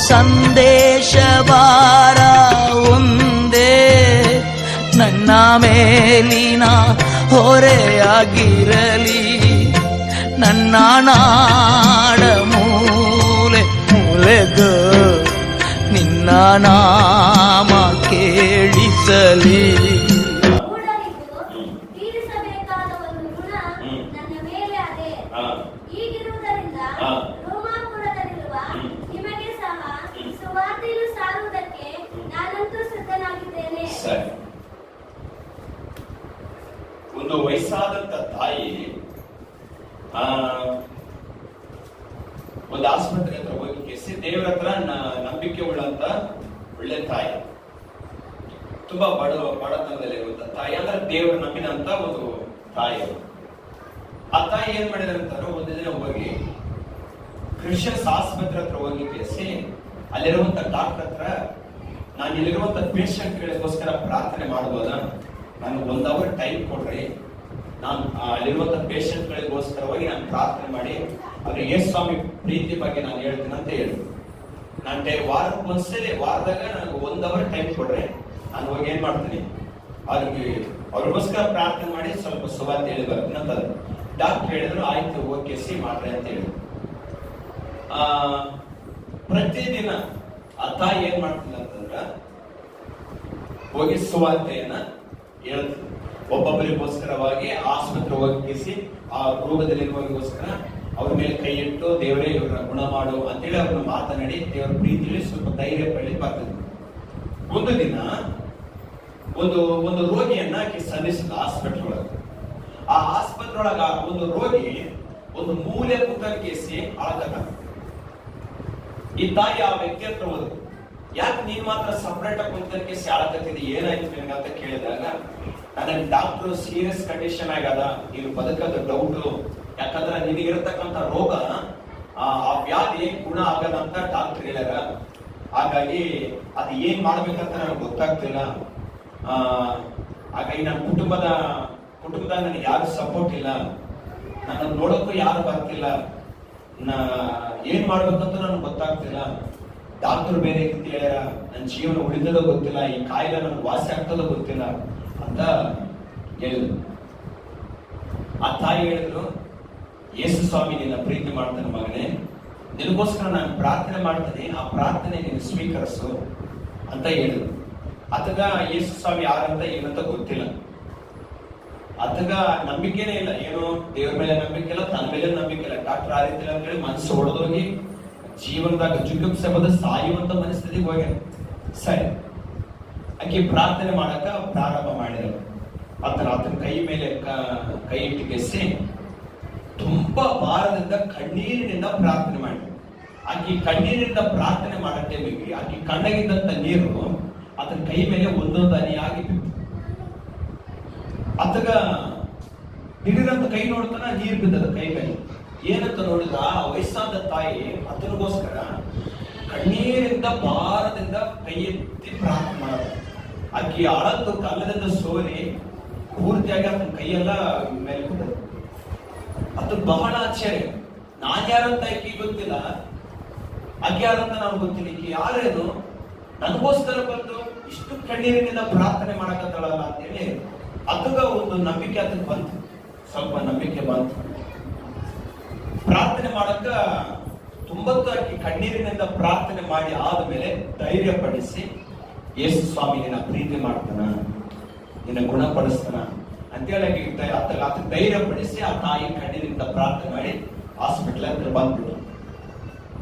ಸಂದೇಶ ಭಾರ ಒಂದೇ, ನನ್ನ ಮೇಲಿನ ಹೊರೆಯಾಗಿರಲಿ. ನನ್ನ ನಾಡ ಮೂಲೆ ಮೂಲೆಗೂ ನಿನ್ನ ನಾಮ ಕೇಳಿಸಲಿ. ಒಂದು ವಯಸ್ಸಾದಂತ ತಾಯಿ ಒಂದು ಆಸ್ಪತ್ರೆ ಹತ್ರ ಹೋಗಿ ಕೇಸಿ ದೇವರ ಹತ್ರ ನಂಬಿಕೆ ಉಳ್ಳಂತ ಒಳ್ಳೆ ತಾಯಿ, ತುಂಬಾ ಬಡತನದಲ್ಲಿರುವಂತ ತಾಯಿ, ಅಂದ್ರೆ ದೇವರು ನಂಬಿದಂತ ಒಂದು ತಾಯಿ. ಆ ತಾಯಿ ಏನ್ ಮಾಡಿದಾರೆ, ಒಂದು ದಿನ ಹೋಗಿ ಕ್ರಿಶ್ಚಿಯನ್ಸ್ ಆಸ್ಪತ್ರೆ ಹತ್ರ ಹೋಗಿ ಕೇಸಿ ಅಲ್ಲಿರುವಂತ ಡಾಕ್ಟರ್ ಹತ್ರ ನಾನು ಇಲ್ಲಿರುವಂತ ಪೇಷಂಟ್ಗಳಿಗೋಸ್ಕರ ಪ್ರಾರ್ಥನೆ ಮಾಡ್ಬೋದಾ, ನಾನು 1 ಅವರ್ ಟೈಮ್ ಕೊಡ್ರಿ, ನಾನು ಅಲ್ಲಿರುವಂತ ಪೇಷಂಟ್ಗಳಿಗೋಸ್ಕರವಾಗಿ ನಾನು ಪ್ರಾರ್ಥನೆ ಮಾಡಿ ಅವ್ರಿಗೆ ಯೇಸು ಸ್ವಾಮಿ ಪ್ರೀತಿ ಬಗ್ಗೆ ನಾನು ಹೇಳ್ತೀನಿ ಅಂತ ಹೇಳಿ, ನಾನು ವಾರಕ್ಕೊಂದ್ಸಲಿ ವಾರದಾಗ ನನಗೆ 1 ಅವರ್ ಟೈಮ್ ಕೊಡ್ರಿ, ನಾನು ಹೋಗಿ ಏನ್ ಮಾಡ್ತೀನಿ ಅವ್ರಿಗೋಸ್ಕರ ಪ್ರಾರ್ಥನೆ ಮಾಡಿ ಸ್ವಲ್ಪ ಸುವಾರ್ತೆ ಹೇಳಿ ಬರ್ತೀನಿ ಅಂತ ಡಾಕ್ಟರ್ ಹೇಳಿದ್ರು. ಆಯ್ತು ಓಕೆ ಮಾಡ್ರಿ ಅಂತ ಹೇಳಿ ಪ್ರತಿದಿನ ಆ ತಾಯಿ ಏನ್ ಮಾಡ್ತಿಲ್ಲ ಅಂತಂದ್ರ ಹೋಗಿ ಸುವಾರ್ತೆಯನ್ನ ಹೇಳ್ತೀನಿ. ಒಬ್ಬೊಬ್ಬರಿಗೋಸ್ಕರವಾಗಿ ಆಸ್ಪತ್ರೆ ಹೋಗಿಸಿ ಆ ರೋಗದಲ್ಲಿರುವವರಿಗೋಸ್ಕರ ಅವ್ರ ಮೇಲೆ ಕೈ ಇಟ್ಟು ದೇವರೇ ಇವ್ರನ್ನ ಗುಣ ಮಾಡು ಅಂತೇಳಿ ಅವ್ರನ್ನ ಮಾತನಾಡಿ ದೇವರ ಪ್ರೀತಿಯಲ್ಲಿ ಸ್ವಲ್ಪ ಧೈರ್ಯ ಪಡಿ ಬರ್ತದೆ. ಒಂದು ದಿನ ಒಂದು ರೋಗಿಯನ್ನ ಸಂಧಿಸಿದ ಆಸ್ಪತ್ರೆ ಒಳಗೆ. ಆ ಆಸ್ಪತ್ರೆ ಒಳಗ ಒಂದು ರೋಗಿ ಒಂದು ಮೂಲೆ ಕುಕ್ಕರ್ಕೇಸಿ ಅಳಕತ್ತ. ಈ ತಾಯಿ ಆ ವ್ಯಕ್ತಿ ಹತ್ರ ಹೋದ್ರು, ಯಾಕೆ ನೀನ್ ಮಾತ್ರ ಸಪರೇಟ್ ಆಗಿ ಕುಂತರ್ಕೇಸಿ ಅಳಕತ್ತಿದ್ದಿ, ಏನಾಯ್ತು ನಿನಗೆ ಅಂತ ಕೇಳಿದಾಗ, ನನಗೆ ಡಾಕ್ಟರ್ ಸೀರಿಯಸ್ ಕಂಡೀಷನ್ ಆಗದ, ನೀನು ಬದುಕದ ಡೌಟ್, ಯಾಕಂದ್ರೆ ನಿನಗಿರತಕ್ಕಂತ ರೋಗ ಆ ವ್ಯಾಧಿ ಗುಣ ಆಗದ ಅಂತ ಡಾಕ್ಟರ್ ಹೇಳ್ಯಾರ. ಹಾಗಾಗಿ ಅದು ಏನ್ ಮಾಡ್ಬೇಕಂತ ನನಗೆ ಗೊತ್ತಾಗ್ತಿಲ್ಲ. ಹಾಗಾಗಿ ನನ್ನ ಕುಟುಂಬದ ನನಗೆ ಯಾರು ಸಪೋರ್ಟ್ ಇಲ್ಲ, ನನ್ನ ನೋಡಕ್ಕೂ ಯಾರು ಬರ್ತಿಲ್ಲ, ಏನ್ ಮಾಡ್ಬೇಕಂತ ನನಗೆ ಗೊತ್ತಾಗ್ತಿಲ್ಲ. ಡಾಕ್ಟರ್ ಬೇರೆ ರೀತಿ ಹೇಳ್ಯಾರ, ನನ್ನ ಜೀವನ ಉಳಿದದೋ ಗೊತ್ತಿಲ್ಲ, ಈ ಕಾಯಿಲೆ ನನಗೆ ವಾಸಿ ಆಗ್ತದೋ ಗೊತ್ತಿಲ್ಲ ಅಂತ ಹೇಳಿದ್ರು. ಆ ತಾಯಿ ಹೇಳಿದ್ರು, ಯೇಸು ಸ್ವಾಮಿ ನಿನ್ನ ಪ್ರೀತಿ ಮಾಡ್ತಾನೆ ಮಗನೇ, ನಿನಗೋಸ್ಕರ ನಾನು ಪ್ರಾರ್ಥನೆ ಮಾಡ್ತೀನಿ, ಆ ಪ್ರಾರ್ಥನೆ ನೀನು ಸ್ವೀಕರಿಸು ಅಂತ ಹೇಳಿದ್ರು. ಅತಗ ಯೇಸು ಸ್ವಾಮಿ ಯಾರಂತ ಏನಂತ ಗೊತ್ತಿಲ್ಲ, ಅತಗ ನಂಬಿಕೆನೇ ಇಲ್ಲ, ಏನು ದೇವ್ರ ಮೇಲೆ ನಂಬಿಕೆ ಇಲ್ಲ, ತನ್ನ ಮೇಲೆ ನಂಬಿಕೆ ಇಲ್ಲ. ಡಾಕ್ಟರ್ ಆ ರೀತಿ ಅಂತ ಹೇಳಿ ಮನಸ್ಸು ಹೊಡೆದೋಗಿ ಜೀವನದಾಗ ಜುಗುಪ್ಸೆ ಬಂದ ಸಾಯುವಂತ ಮನಸ್ಥಿತಿಗೆ ಹೋಗ್ಯಾರ. ಸರಿ, ಆಕೆ ಪ್ರಾರ್ಥನೆ ಮಾಡಕ ಪ್ರಾರಂಭ ಮಾಡಿದ್ರು. ಆತನ ಕೈ ಮೇಲೆ ಕೈ ಇಟ್ಟಿಗೆಸಿ ತುಂಬಾ ಭಾರದಿಂದ ಕಣ್ಣೀರಿನಿಂದ ಪ್ರಾರ್ಥನೆ ಮಾಡಿ, ಆಕೆ ಕಣ್ಣೀರಿನಿಂದ ಪ್ರಾರ್ಥನೆ ಮಾಡೋ ಟೈಮಿಗೆ ಆಕೆ ಕಣ್ಣಾಗಿದ್ದಂತ ನೀರು ಆತನ ಕೈ ಮೇಲೆ ಒಂದೊಂದು ಹನಿಯಾಗಿ ಬಿತ್ತು. ಆತಗ ಹಿಡಿದಂತ ಕೈ ನೋಡ್ತಾನ ನೀರು ಬಿದ್ದದ ಕೈ ಮೇಲೆ. ಏನಂತ ನೋಡಿದ, ಆ ವಯಸ್ಸಾದ ತಾಯಿ ಆತನಿಗೋಸ್ಕರ ಕಣ್ಣೀರಿಂದ ಭಾರದಿಂದ ಕೈ ಎತ್ತಿ ಪ್ರಾರ್ಥನೆ ಮಾಡೋದು. ಆಕಿ ಅಳದ್ದು ಕಲ್ಲದಿಂದ ಸೋರಿ ಪೂರ್ತಿಯಾಗಿ ಆತನ ಕೈಯೆಲ್ಲ ಮೇಲೆ ಬಿಟ್ಟದ. ಅದು ಬಹಳ ಆಶ್ಚರ್ಯ. ನಾನ್ ಯಾರಂತ ಆಕಿ ಗೊತ್ತಿಲ್ಲ, ಆಕೆ ಯಾರಂತ ನಾನು ಗೊತ್ತಿಲ್ಲ, ಈಕಿ ಯಾರೇನು ನನಗೋಸ್ಕರ ಬಂದು ಇಷ್ಟು ಕಣ್ಣೀರಿನಿಂದ ಪ್ರಾರ್ಥನೆ ಮಾಡಕತ್ತಾಳಲ್ಲ ಅಂತೇಳಿ ಅದಗ ಒಂದು ನಂಬಿಕೆ ಅದಕ್ಕೆ ಬಂತು, ಸ್ವಲ್ಪ ನಂಬಿಕೆ ಬಂತು. ಪ್ರಾರ್ಥನೆ ಮಾಡಕ 90 ಆಕಿ ಕಣ್ಣೀರಿನಿಂದ ಪ್ರಾರ್ಥನೆ ಮಾಡಿ ಆದ್ಮೇಲೆ ಧೈರ್ಯ ಪಡಿಸಿ, ಯೇಸು ಸ್ವಾಮಿ ನಿನ್ನ ಪ್ರೀತಿ ಮಾಡ್ತಾನ, ನಿನ್ನ ಗುಣಪಡಿಸ್ತಾನ ಅಂತೇಳಿ ಆತ ಧೈರ್ಯ ಪಡಿಸಿ ಆ ತಾಯಿ ಕಣ್ಣೀರಿನಿಂದ ಪ್ರಾರ್ಥನೆ ಮಾಡಿ ಹಾಸ್ಪಿಟಲ್ ಹತ್ರ ಬಂದ್ಬಿಟ್ಟು.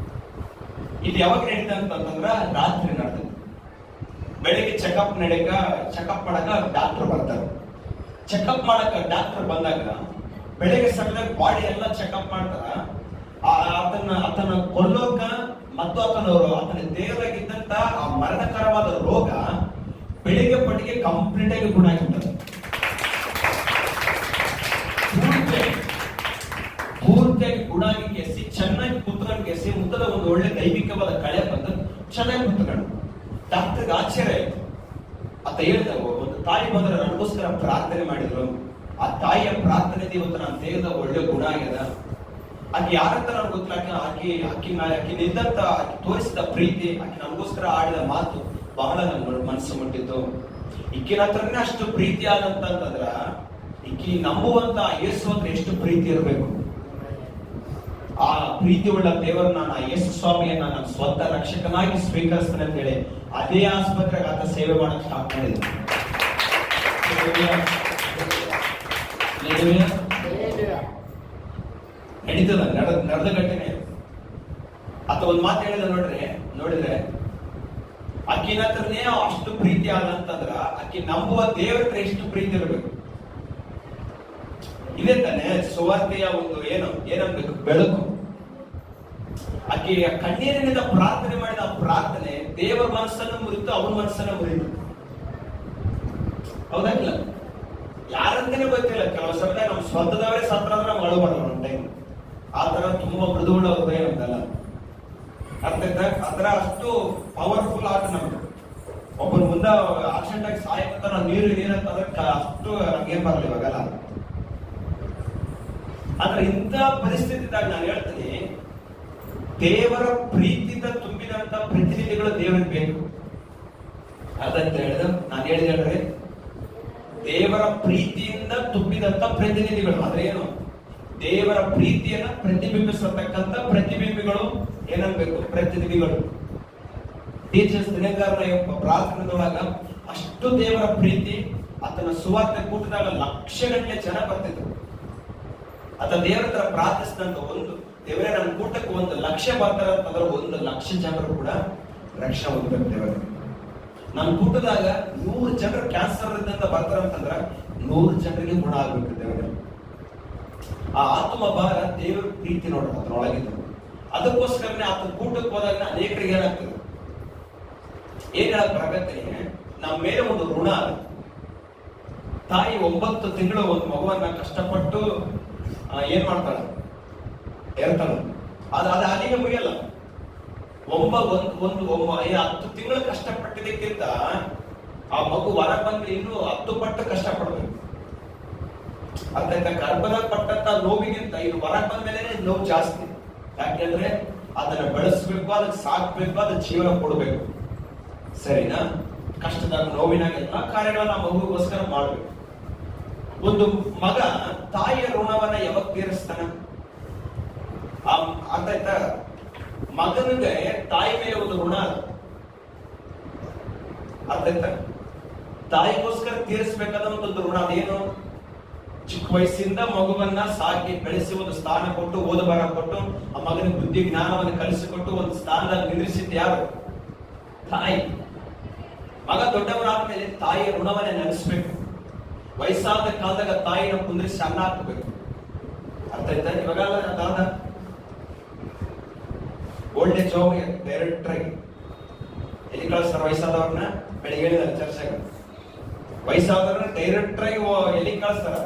ಇದು ಯಾವಾಗ ನಡೀತ ಅಂತಂದ್ರ ರಾತ್ರಿ ನಡೆದ. ಬೆಳಿಗ್ಗೆ ಚೆಕಪ್ ಮಾಡಕ ಡಾಕ್ಟರ್ ಬರ್ತಾರೆ. ಚೆಕಪ್ ಮಾಡಕ ಡಾಕ್ಟರ್ ಬಂದಾಗ ಬೆಳಿಗ್ಗೆ ಸಕಲಾಗಿ ಬಾಡಿ ಎಲ್ಲ ಚೆಕಪ್ ಮಾಡ್ತಾರ. ಆತನ ಕೊಲ್ಲೋಕ ಮತ್ತು ಆತನ ದೇಹದಾಗಿದ್ದಂತ ಆ ಮರಣಕರವಾದ ರೋಗ ಬೆಳಿಗ್ಗೆ ಪಟ್ಟಿಗೆ ಕಂಪ್ಲೀಟ್ ಆಗಿ ಗುಣ ಆಗಿರ್ತದೆ. ಪೂರ್ತಿಯಾಗಿ ಗುಣ ಆಗಿ ಕೇಸಿ ಚೆನ್ನಾಗಿ ಕುತ್ಕೊಂಡು ಕೇಸಿ ಮುಖದ ಒಂದು ಒಳ್ಳೆ ದೈವಿಕವಾದ ಕಳೆ ಬಂದು ಚೆನ್ನಾಗಿ ಕುತ್ಕೊಂಡು ಡಾಕ್ಟರ್ಗೆ ಆಶ್ಚರ್ಯ ಆಯ್ತು. ಆತ ಹೇಳ್ದ, ಒಂದು ತಾಯಿ ಬಂದ್ರೆ ನನಗೋಸ್ಕರ ಪ್ರಾರ್ಥನೆ ಮಾಡಿದ್ರು, ಆ ತಾಯಿಯ ಪ್ರಾರ್ಥನೆ ಇವತ್ತು ನಾನು ದೇಹದ ಒಳ್ಳೆ ಗುಣ ಆಗ್ಯದ. ಆಕೆ ಯಾರಂತ ನನಗೆ ಗೊತ್ತಿಲ್ಲ. ಆಕೆ ನಿಂದಂತ ಆಕೆ ತೋರಿಸಿದ ಪ್ರೀತಿ, ಆಕೆ ನಮಗೋಸ್ಕರ ಆಡಿದ ಮಾತು ಬಹಳ ನನ್ನ ಮನಸ್ಸು ಮುಟ್ಟಿತ್ತು. ಈಕಿನ ಹತ್ರನೇ ಅಷ್ಟು ಪ್ರೀತಿ ಆದಂತಂದ್ರ ಈಕಿ ನಂಬುವಂತ ಯೇಸು ಹತ್ರ ಎಷ್ಟು ಪ್ರೀತಿ ಇರಬೇಕು. ಆ ಪ್ರೀತಿ ಉಳ್ಳ ದೇವರನ್ನ ನಾ ಯೇಸು ಸ್ವಾಮಿಯನ್ನ ನನ್ನ ಸ್ವಂತ ರಕ್ಷಕನಾಗಿ ಸ್ವೀಕರಿಸ್ತೇನೆ ಅಂತ ಹೇಳಿ ಅದೇ ಆಸ್ಪತ್ರೆಗೆ ಆತ ಸೇವೆ ಮಾಡಕ್ ಸ್ಟಾರ್ಟ್ ಮಾಡಿದ್ರು. ನಡೀತದ ನಡೆದ ಘಟನೆ. ಆತ ಒಂದ್ ಮಾತು ಹೇಳಿದ ನೋಡಿದ್ರೆ ಅಕ್ಕಿನ ಹತ್ರನೇ ಅಷ್ಟು ಪ್ರೀತಿ ಆದಂತಂದ್ರ ಅಕ್ಕಿ ನಂಬುವ ದೇವರ ಹತ್ರ ಎಷ್ಟು ಪ್ರೀತಿ ಇರಬೇಕು. ಇದೇ ತಾನೆ ಸುವಾರ್ತೆಯ ಒಂದು ಏನನ್ಬೇಕು ಬೆಳಕು. ಆಕೆಯ ಕಣ್ಣೀರಿನಿಂದ ಪ್ರಾರ್ಥನೆ ಮಾಡಿದ ಪ್ರಾರ್ಥನೆ ದೇವರ ಮನಸ್ಸನ್ನು ಮುರಿತು, ಅವನ ಮನಸ್ಸನ್ನು ಮುರಿತು. ಹೌದಾಗಿಲ್ಲ? ಯಾರಂತಾನೆ ಗೊತ್ತಿಲ್ಲ. ಕೆಲವು ಸಮಯ ನಮ್ ಸ್ವಂತದವರೇ ಸತ್ರಾದ್ರೆ ನಾವು ಅಳಬಾರ್ದು ಒಂದು ಟೈಮ್. ಆ ತರ ತುಂಬಾ ಮೃದುವುಳ್ಳ ಹೃದಯ ನಮ್ದಲ್ಲ. ಅದರ ಅಷ್ಟು ಪವರ್ಫುಲ್ ಆಟ ನಮ್ದು. ಒಬ್ಬನ ಮುಂದೆ ಆಕ್ಸಿಡೆಂಟ್ ಆಗಿ ಸಾಯಂತ ನಾವು ನೀರಂತ ಅದಕ್ಕೆ ಅಷ್ಟು ನಮ್ಗೇನ್ ಬರಲ್ಲ ಇವಾಗಲ್ಲ. ಆದ್ರೆ ಇಂಥ ಪರಿಸ್ಥಿತಿದಾಗ ನಾನು ಹೇಳ್ತೀನಿ, ದೇವರ ಪ್ರೀತಿಯಿಂದ ತುಂಬಿದಂತ ಪ್ರತಿನಿಧಿಗಳು ದೇವರಿಗೆ ಬೇಕು. ಅದಂತ ನಾನು ಹೇಳಿದ್ರೆ ದೇವರ ಪ್ರೀತಿಯಿಂದ ತುಂಬಿದಂತ ಪ್ರತಿನಿಧಿಗಳು ಅಂದ್ರೆ ಏನು? ದೇವರ ಪ್ರೀತಿಯನ್ನ ಪ್ರತಿಬಿಂಬಿಸತಕ್ಕಂತ ಪ್ರತಿಬಿಂಬಿಗಳು ಏನನ್ಬೇಕು? ಪ್ರತಿನಿಧಿಗಳು. ಟೀಚರ್ಸ್ ದಿನಕರನ ಪ್ರಾರ್ಥನೆದೊಳಗ ಅಷ್ಟು ದೇವರ ಪ್ರೀತಿ, ಆತನ ಸುವಾರ್ತೆ ಕೂಟದಾಗ ಲಕ್ಷಗಟ್ಟಲೆ ಜನ ಬರ್ತಿದ್ರು. ಆತ ದೇವರ ಹತ್ರ ಪ್ರಾರ್ಥಿಸಿದಂತ ದೇವರೇ ನನ್ನ ಕೂಟಕ್ಕೆ 1,00,000 ಬರ್ತಾರ ಅಂತಂದ್ರೆ 1,00,000 ಜನರು ಕೂಡ ರಕ್ಷಣೆ ಹೊಂದಬೇಕು. ದೇವರ ನನ್ನ ಕೂಟದಾಗ 100 ಜನರು ಕ್ಯಾನ್ಸರ್ ಇದ್ದಂತ ಬರ್ತಾರಂತಂದ್ರ 100 ಜನರಿಗೆ ಗುಣ ಆಗ್ಬೇಕು. ದೇವರ ಆ ಆತ್ಮ ಭಾರ ದೇವರ ಪ್ರೀತಿ ನೋಡ್ರಿ ಅದ್ರೊಳಗಿದ್ದು. ಅದಕ್ಕೋಸ್ಕರನೇ ಆತನ ಕೂಟಕ್ಕೆ ಹೋದಾಗ ಅನೇಕರಿಗೆ ಏನಾಗ್ತದೆ, ಏನ್ ಹೇಳಕ್ ಬರಕತ್ತೀನಿ, ನಮ್ಮ ಮೇಲೆ ಒಂದು ಋಣ ಅದ. ತಾಯಿ 9 ತಿಂಗಳು ಒಂದು ಮಗುವನ್ನ ಕಷ್ಟಪಟ್ಟು ಏನ್ ಮಾಡ್ತಾಳ? ಹೇಳ್ತಾಳ. ಅದು ಅಲ್ಲಿಗೆ ಮುಗಿಯಲ್ಲ. 10 ತಿಂಗಳು ಕಷ್ಟಪಟ್ಟಿದ್ದಕ್ಕಿಂತ ಆ ಮಗು ಹೊರ ಬಂದ್ರೆ ಇನ್ನೂ 10 ಪಟ್ಟು ಕಷ್ಟಪಡ್ಬೇಕು. ಅರ್ಥ ಗರ್ಭದ ಪಟ್ಟಂತ ನೋವಿಗಿಂತ ಇದು ಹೊರ ಬಂದ್ಮೇಲೆ ನೋವು ಜಾಸ್ತಿ. ಯಾಕೆಂದ್ರೆ ಅದನ್ನ ಬೆಳೆಸ್ಬೇಕು, ಅದಕ್ಕೆ ಸಾಕ್ಬೇಕು, ಅದ ಜೀವನ ಕೊಡ್ಬೇಕು. ಸರಿನಾ? ಕಷ್ಟದಾಗ ನೋವಿನಾಗ ಎಲ್ಲಾ ಕಾರ್ಯಗಳನ್ನ ಆ ಮಗುಗೋಸ್ಕರ ಮಾಡ್ಬೇಕು. ಒಂದು ಮಗ ತಾಯಿಯ ಋಣವನ್ನ ಯಾವಾಗ ತೀರಿಸ್ತಾನ? ಅರ್ಥ ಆಯ್ತಾ? ಮಗನಿಗೆ ತಾಯಿ ಮೇಲೆ ಒಂದು ಋಣ ಅದ. ಅರ್ಥ ಆಯ್ತಾ? ತಾಯಿಗೋಸ್ಕರ ತೀರಿಸ್ಬೇಕಾದ ಒಂದು ಋಣ. ಅದೇನು? ಚಿಕ್ಕ ವಯಸ್ಸಿಂದ ಮಗುವನ್ನ ಸಾಕಿ ಬೆಳೆಸಿ ಒಂದು ಸ್ಥಾನ ಕೊಟ್ಟು ಓದಬಾರ ಕೊಟ್ಟು ಆ ಮಗನಿಗೆ ಬುದ್ಧಿ ಜ್ಞಾನವನ್ನು ಕಲಿಸಿಕೊಟ್ಟು ಒಂದು ಸ್ಥಾನದಲ್ಲಿ ನಿಲ್ಲಿಸಿದ್ದು ಯಾರು? ತಾಯಿ. ಮಗ ದೊಡ್ಡವರಾದ್ಮೇಲೆ ತಾಯಿಯ ಋಣವನ್ನೇ ನೆನೆಸ್ಬೇಕು. ವಯಸ್ಸಾದ ಕಾಲದಾಗ ತಾಯಿನ ಕುಂದ್ರಿಸಿ ಅನ್ನ ಹಾಕಬೇಕು. ಅರ್ಥ ಆಯ್ತಾ? ಇವಾಗಲ್ಲ ಅದಾದ ಓಲ್ಡ್ ಏಜ್ ಹೋಗಿ ಡೈರೆಕ್ಟರ್ ಆಗಿ ಎಲ್ಲಿ ಕಳಿಸ್ತಾರ ವಯಸ್ಸಾದವ್ರನ್ನ? ಬೆಳಿಗ್ಗೆ ಹೇಳಿದಾರೆ ಚರ್ಚೆಗೆ. ವಯಸ್ಸಾದವ್ರನ್ನ ಡೈರೆಕ್ಟರ್ ಆಗಿ ಎಲ್ಲಿ ಕಳಿಸ್ತಾರ?